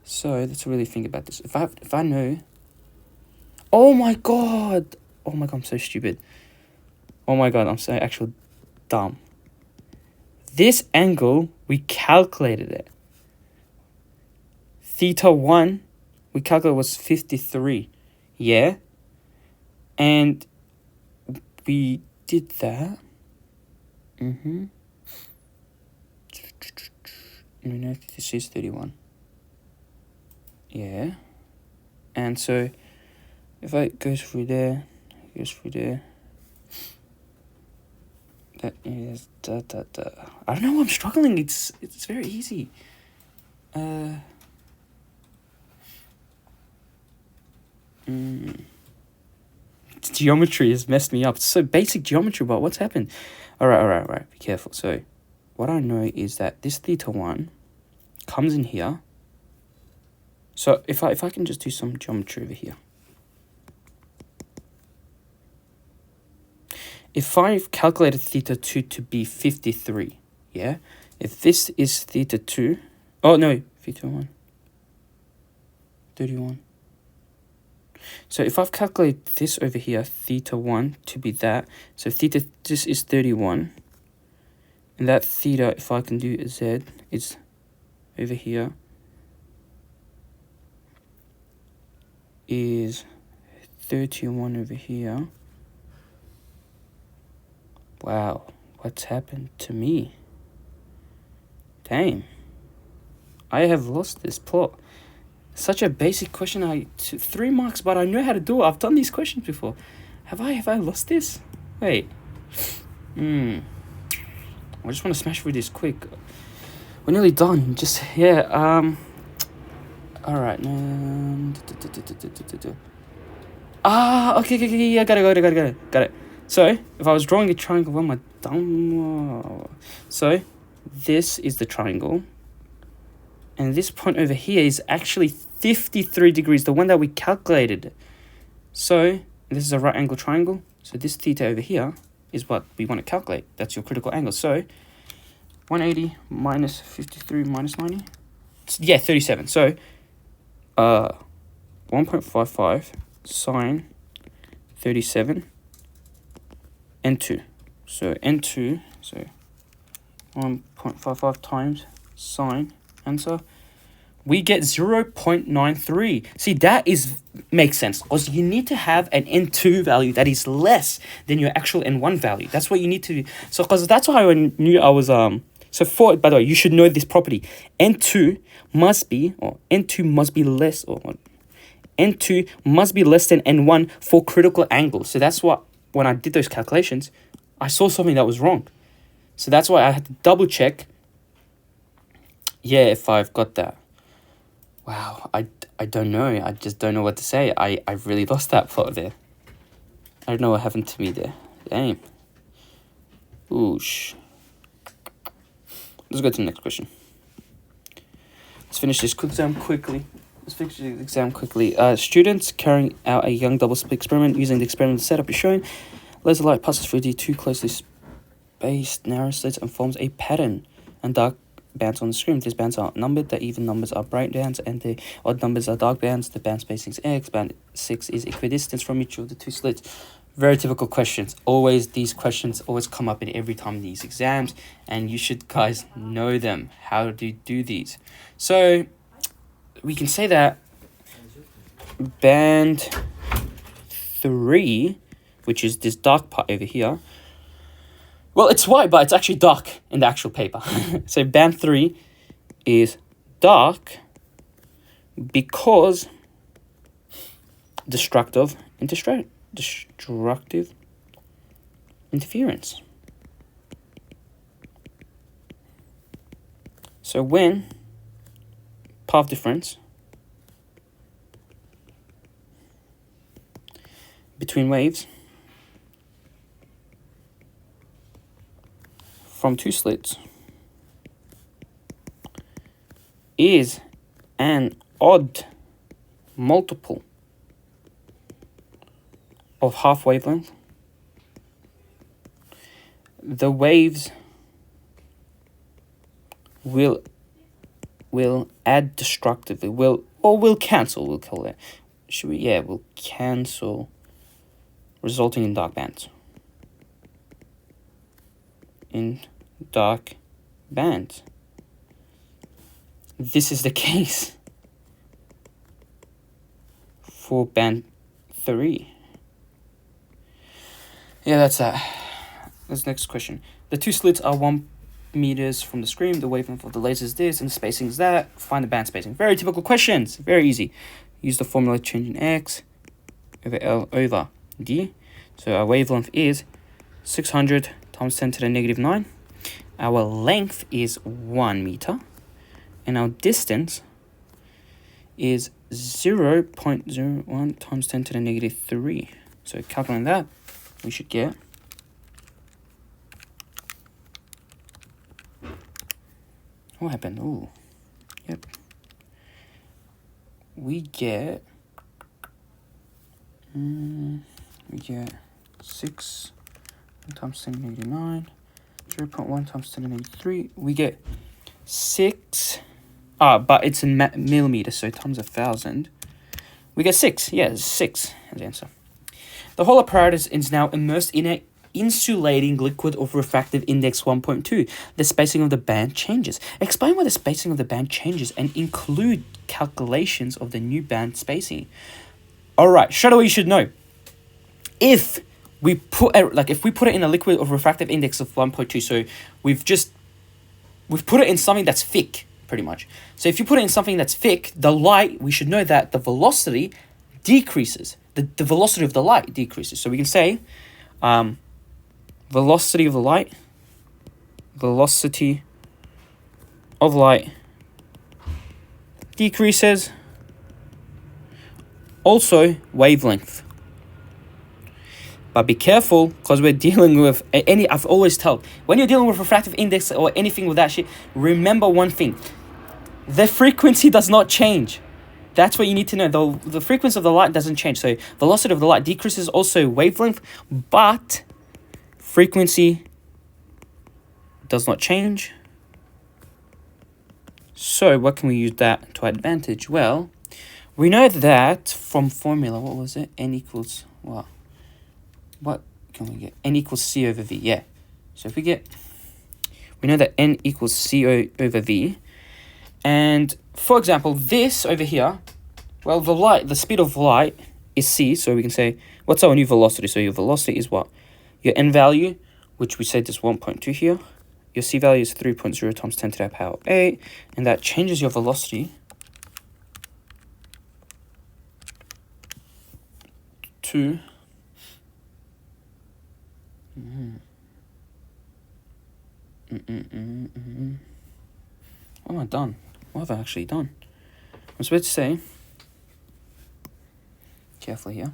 So let's really think about this. If I know, oh my god, I'm so stupid. Oh my god, I'm so actually dumb. This angle, we calculated it. Theta 1, we calculated was 53. Yeah? And we did that. we know this is 31. Yeah. And so if I go through there, that is I don't know why I'm struggling. It's very easy. Geometry has messed me up. It's so basic geometry, but what's happened? Alright. Be careful. So what I know is that this theta 1 comes in here. So if I can just do some geometry over here. If I've calculated theta 2 to be 53, yeah? If this is theta 2, oh no, theta 1, 31. So if I've calculated this over here, theta 1 to be that, so theta, this is 31, and that theta, if I can do z, is over here, is 31 over here. Wow, what's happened to me? Damn. I have lost this plot. Such a basic question. 3 marks, but I know how to do it. I've done these questions before. Have I lost this? Wait. I just want to smash through this quick. We're nearly done. Just, yeah. Alright. Okay. Yeah, got it. So, if I was drawing a triangle, what am I done? So, this is the triangle. And this point over here is actually 53 degrees, the one that we calculated. So, this is a right angle triangle. So, this theta over here is what we want to calculate. That's your critical angle. So, 180 minus 53 minus 90. Yeah, 37. So, 1.55 sine 37 N2. So N2, so 1.55 times sine, answer. We get 0.93. See, that makes sense, because you need to have an N2 value that is less than your actual N1 value. That's what you need to do. So, because that's why I knew I was, so by the way, you should know this property. N2 must be less, or N2 must be less than N1 for critical angle. So that's what, when I did those calculations, I saw something that was wrong. So that's why I had to double check. Yeah, if I've got that. Wow, I don't know. I just don't know what to say. I really lost that plot there. I don't know what happened to me there. Damn. Oosh. Let's go to the next question. Let's finish this exam quickly. Students carrying out a young double slit experiment using the experimental setup is shown. Laser light passes through the 2 closely spaced narrow slits and forms a pattern and dark bands on the screen. These bands are numbered. The even numbers are bright bands and the odd numbers are dark bands. The band spacing is X. Band 6 is equidistant from each of the 2 slits. Very typical questions. These questions always come up in every time of these exams, and you should, guys, know them. How do you do these? So, we can say that band 3, which is this dark part over here, well, it's white, but it's actually dark in the actual paper. So band 3 is dark because destructive interference. So when path difference between waves from 2 slits is an odd multiple of half wavelength, the waves will add destructively, will cancel, we'll call it. Will cancel, resulting in dark bands. This is the case for band 3. Yeah, that's that. That's the next question. The 2 slits are 1 meters from the screen. The wavelength of the laser is this, and the spacing is that. Find the band spacing. Very typical questions. Very easy. Use the formula changing x over L over D. So our wavelength is 600 times 10 to the negative 9. Our length is 1 meter. And our distance is 0.01 times 10 to the negative 3. So calculating that, we should get what happened? Oh, yep. We get 6 times 10 to the negative 9, 0.1 times 10 to the negative 3. We get 6. But it's in millimeters, so times 1,000. We get 6. Yeah, 6 as the answer. The whole apparatus is now immersed in an insulating liquid of refractive index 1.2. The spacing of the band changes. Explain why the spacing of the band changes and include calculations of the new band spacing. All right, straight away you should know. If we put it in a liquid of refractive index of 1.2, so we've put it in something that's thick, pretty much. So if you put it in something that's thick, the light, we should know that the velocity decreases. The velocity of the light decreases. So we can say velocity of light decreases. Also wavelength. But be careful, because we're dealing with I've always told, when you're dealing with refractive index or anything with that shit, remember one thing. The frequency does not change. That's what you need to know. The frequency of the light doesn't change. So velocity of the light decreases, also wavelength, but frequency does not change. So what can we use that to our advantage? Well, we know that from formula, what was it? N equals what? What can we get? N equals C over V, yeah. So if we know that N equals C over V. And for example, this over here, well, the speed of light is C. So we can say, what's our new velocity? So your velocity is what? Your N value, which we said is 1.2 here. Your C value is 3.0 times 10 to the power 8. And that changes your velocity to what have I done? What have I actually done? I'm supposed to say, carefully here.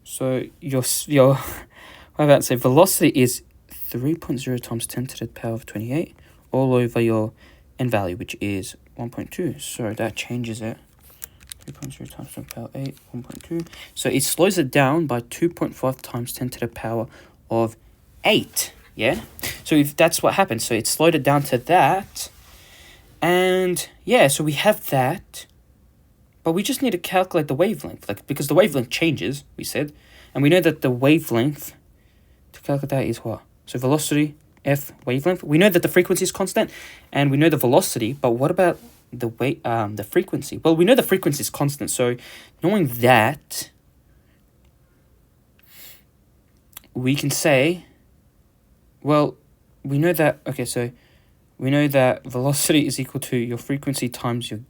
So your what about say velocity is 3.0 times 10 to the power of 28 all over your N value, which is 1.2. So that changes it. 3.0 times 10 to the power 8, 1.2. So it slows it down by 2.5 times 10 to the power of 8. Yeah? So if that's what happens, so it slowed it down to that. And yeah, so we have that. But we just need to calculate the wavelength, because the wavelength changes, we said. And we know that the wavelength, to calculate that, is what? So velocity, F, wavelength. We know that the frequency is constant, and we know the velocity, but what about the frequency? Well, we know the frequency is constant, so knowing that, we can say, well, we know that, okay, so we know that velocity is equal to your frequency times your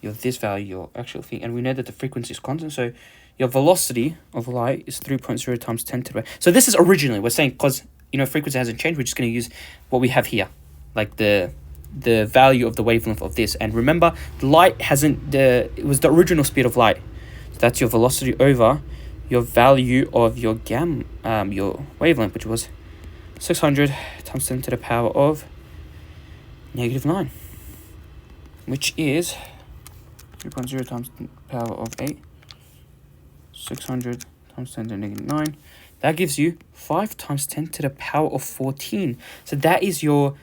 this value, your actual thing, and we know that the frequency is constant, so your velocity of light is 3.0 times 10 to the... So this is originally, we're saying, because, frequency hasn't changed, we're just going to use what we have here, like the value of the wavelength of this. And remember, light it was the original speed of light. So that's your velocity over your value of your your wavelength, which was 600 times 10 to the power of negative 9, which is 3.0 times the power of 8, 600 times 10 to the negative 9. That gives you 5 times 10 to the power of 14. So that is your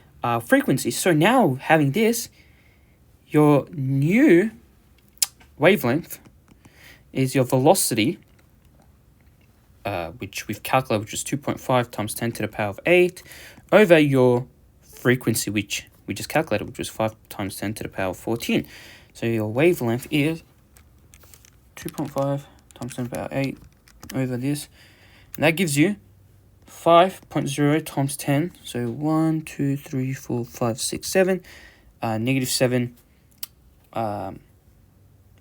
frequency. So now, having this, your new wavelength is your velocity, which we've calculated, which is 2.5 times 10 to the power of 8, over your frequency, which we just calculated, which was 5 times 10 to the power of 14. So your wavelength is 2.5 times 10 to the power 8 over this. And that gives you 5.0 times 10, so 1, 2, 3, 4, 5, 6, 7, -7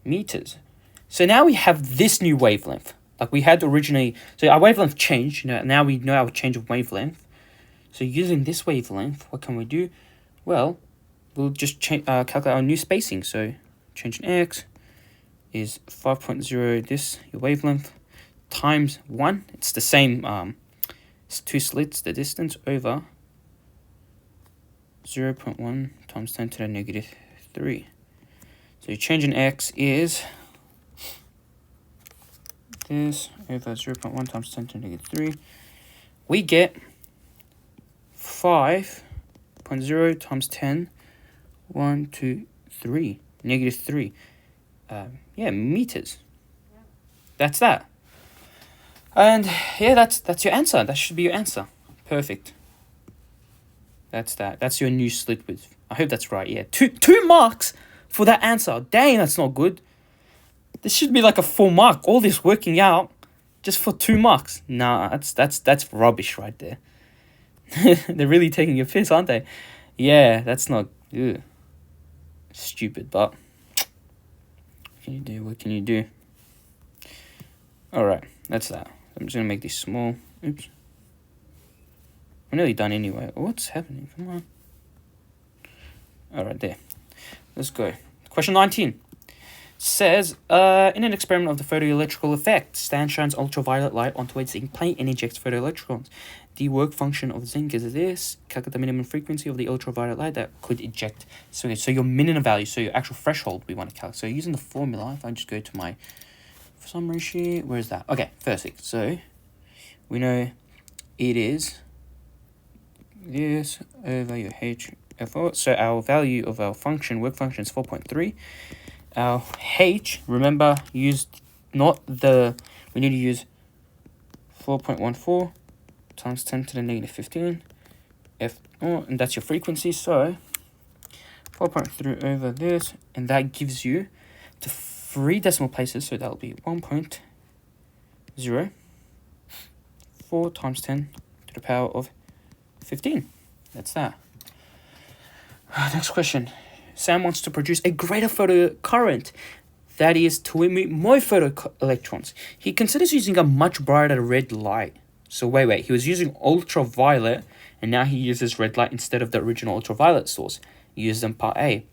meters. So now we have this new wavelength. Like we had originally, so our wavelength changed, now we know our change of wavelength. So using this wavelength, what can we do? Well, we'll just calculate our new spacing. So change in x is 5.0, this, your wavelength, times 1. It's the same, it's 2 slits, the distance, over 0.1 times 10 to the -3. So your change in x is this over 0.1 times 10 to the -3. We get 5.0 times 10, 1, 2, 3, -3. Yeah, meters. That's that. And yeah, that's your answer. That should be your answer. Perfect. That's that. That's your new slit width. I hope that's right. Yeah, two marks for that answer. Dang, that's not good. This should be like a 4 mark. All this working out just for 2 marks. Nah, that's rubbish right there. They're really taking a piss, aren't they? Yeah, that's not good. Stupid, but what can you do? What can you do? All right, that's that. I'm just gonna make these small. Oops. We're nearly done anyway. What's happening? Come on. All right, there. Let's go. Question 19 says, in an experiment of the photoelectrical effect, Stan shines ultraviolet light onto a zinc plate and ejects photoelectrons. The work function of zinc is this. Calculate the minimum frequency of the ultraviolet light that could eject. So your minimum value, so your actual threshold we want to calculate. So using the formula, if I just go to my summary sheet, where is that? Okay, perfect. So we know it is this over your HFO. So our value of our function, work function, is 4.3. Our H, remember, we need to use 4.14 times 10 to the -15. And that's your frequency. So 4.3 over this, and that gives you the 3 decimal places. So that'll be 1.04 times 10 to the power of 15. That's that. Next question. Sam wants to produce a greater photocurrent, that is to emit more photoelectrons. He considers using a much brighter red light. So wait, he was using ultraviolet, and now he uses red light instead of the original ultraviolet source. He uses them part A.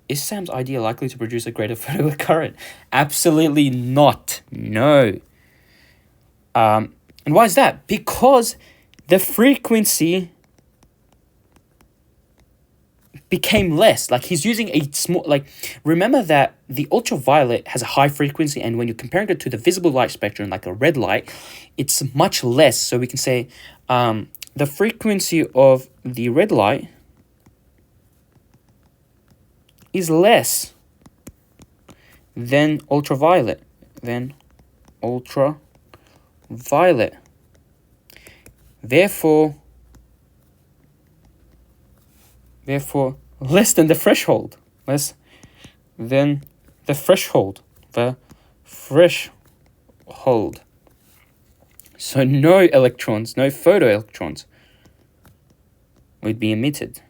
Is Sam's idea likely to produce a greater photocurrent? Absolutely not. No. And why is that? Because the frequency became less. Like he's using a small, remember that the ultraviolet has a high frequency, and when you're comparing it to the visible light spectrum, like a red light, it's much less. So we can say the frequency of the red light is less than ultraviolet. Therefore, less than the threshold. The threshold. So no electrons, no photoelectrons would be emitted.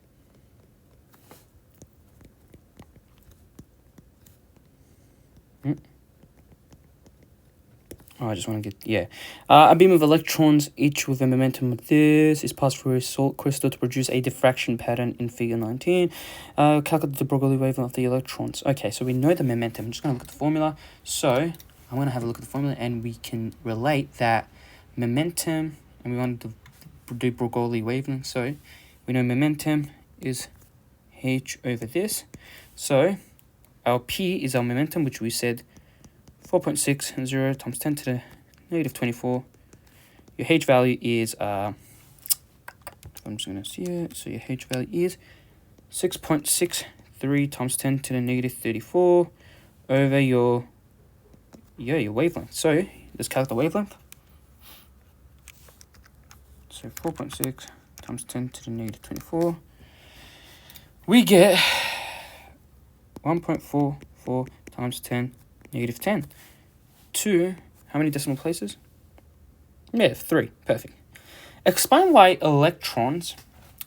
Oh, I just want to get, a beam of electrons, each with a momentum of this, is passed through a salt crystal to produce a diffraction pattern in figure 19. Calculate the Broglie wavelength of the electrons. Okay, so we know the momentum. I'm just going to look at the formula. So I'm going to have a look at the formula, and we can relate that momentum, and we want to do Broglie wavelength. So we know momentum is h over this. So our P is our momentum, which we said 4.60 times 10 to the -24. Your H value is, I'm just going to see it. So your H value is 6.63 times 10 to the -34 over your wavelength. So let's calculate the wavelength. So 4.6 times 10 to the -24. We get 1.44 times 10 -10 to how many decimal places? Yeah, 3. Perfect. Explain why electrons.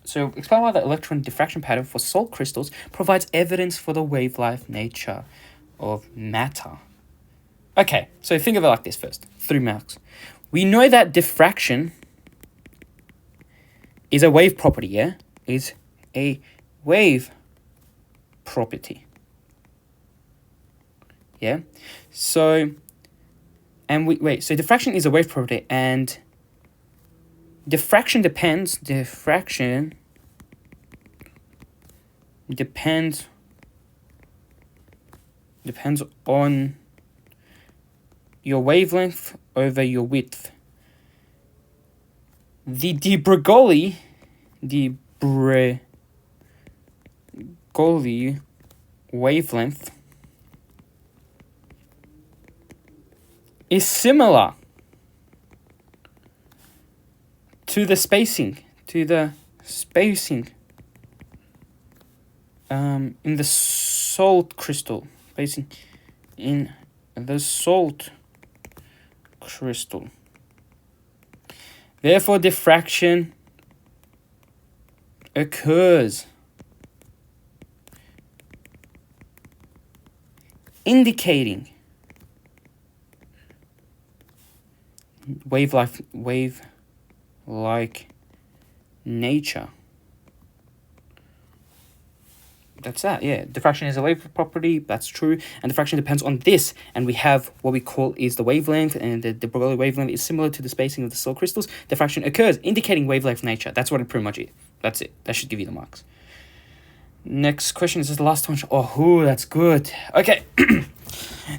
So explain why the electron diffraction pattern for salt crystals provides evidence for the wave-like nature of matter. Okay, so think of it like this first. 3 marks. We know that diffraction is a wave property, yeah? Is a wave property. Yeah? So, and so diffraction is a wave property, and diffraction depends on your wavelength over your width. The de Broglie wavelength is similar to the spacing in the salt crystal, spacing in the salt crystal. Therefore, diffraction occurs, indicating wave-like nature. That's that, yeah. Diffraction is a wave property, that's true. And diffraction depends on this. And we have what we call is the wavelength, and the de Broglie wavelength is similar to the spacing of the salt crystals. Diffraction occurs, indicating wave-like nature. That's what it pretty much is. That's it. That should give you the marks. Next question is the last one. Oh, that's good. Okay.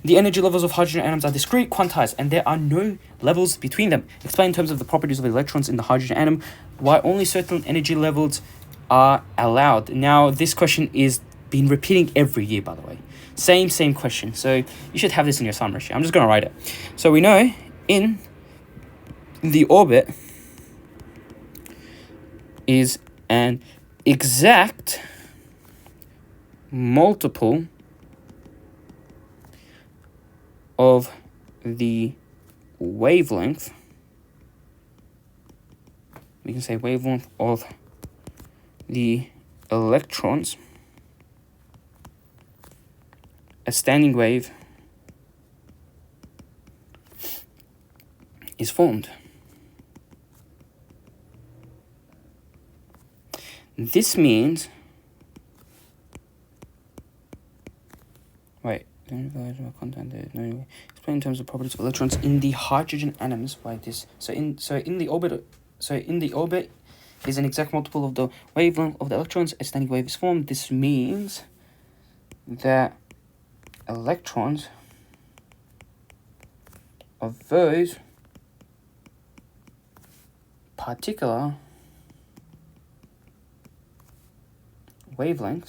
The energy levels of hydrogen atoms are discrete, quantized, and there are no levels between them. Explain in terms of the properties of electrons in the hydrogen atom why only certain energy levels are allowed. Now, this question is been repeating every year, by the way. Same question. So you should have this in your summary sheet. I'm just going to write it. So we know in the orbit is an exact multiple of the wavelength. We can say wavelength of the electrons. A standing wave is formed. This means explain in terms of properties of electrons in the hydrogen atoms by this. So in the orbit is an exact multiple of the wavelength of the electrons. A standing wave is formed. This means that electrons of those particular wavelengths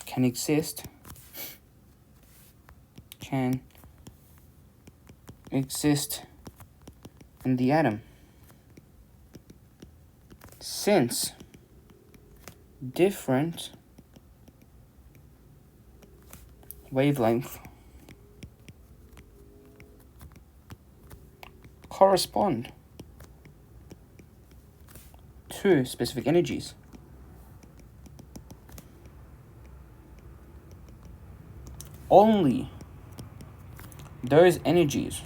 can exist in the atom, since different wavelengths correspond to specific energies. Only those energies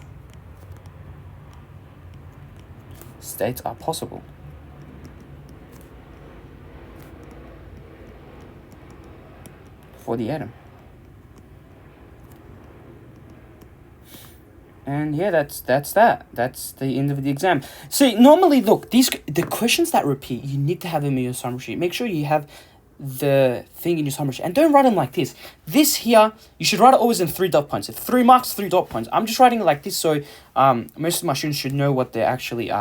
states are possible. For the atom. And yeah, that's that. That's the end of the exam. See, normally, look, the questions that repeat, you need to have them in your summary sheet. Make sure you have the thing in your summary sheet, and don't write them like this. This here, you should write it always in 3 dot points. 3 marks, 3 dot points. I'm just writing it like this, so most of my students should know what they actually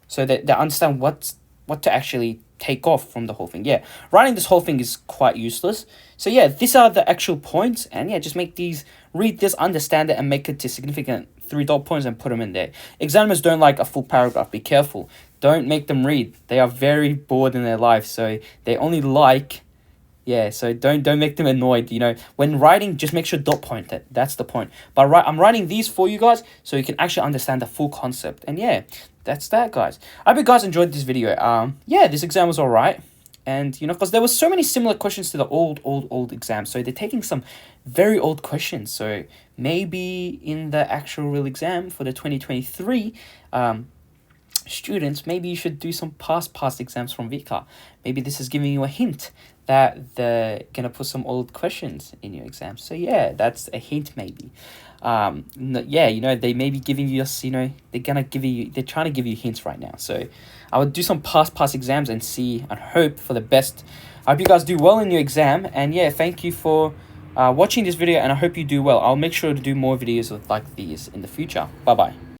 so that they understand what to actually take off from the whole thing. Yeah, writing this whole thing is quite useless. So yeah, these are the actual points, and yeah, just make these, read this, understand it, and make it to significant 3 dot points and put them in there. Examiners don't like a full paragraph. Be careful. Don't make them read. They are very bored in their life, so they only like Yeah, so don't make them annoyed. When writing, just make sure dot point it. That's the point. But I'm writing these for you guys so you can actually understand the full concept. And yeah, that's that, guys. I hope you guys enjoyed this video. Yeah, this exam was alright. And because there was so many similar questions to the old exam, so they're taking some very old questions. So maybe in the actual real exam for the 2023 students, maybe you should do some past exams from VCA. Maybe this is giving you a hint that they're gonna put some old questions in your exam. So yeah, that's a hint maybe. Yeah, they may be giving you us, they're trying to give you hints right now. So I would do some past exams and see and hope for the best. I hope you guys do well in your exam. And yeah, thank you for watching this video, and I hope you do well. I'll make sure to do more videos like these in the future. Bye bye.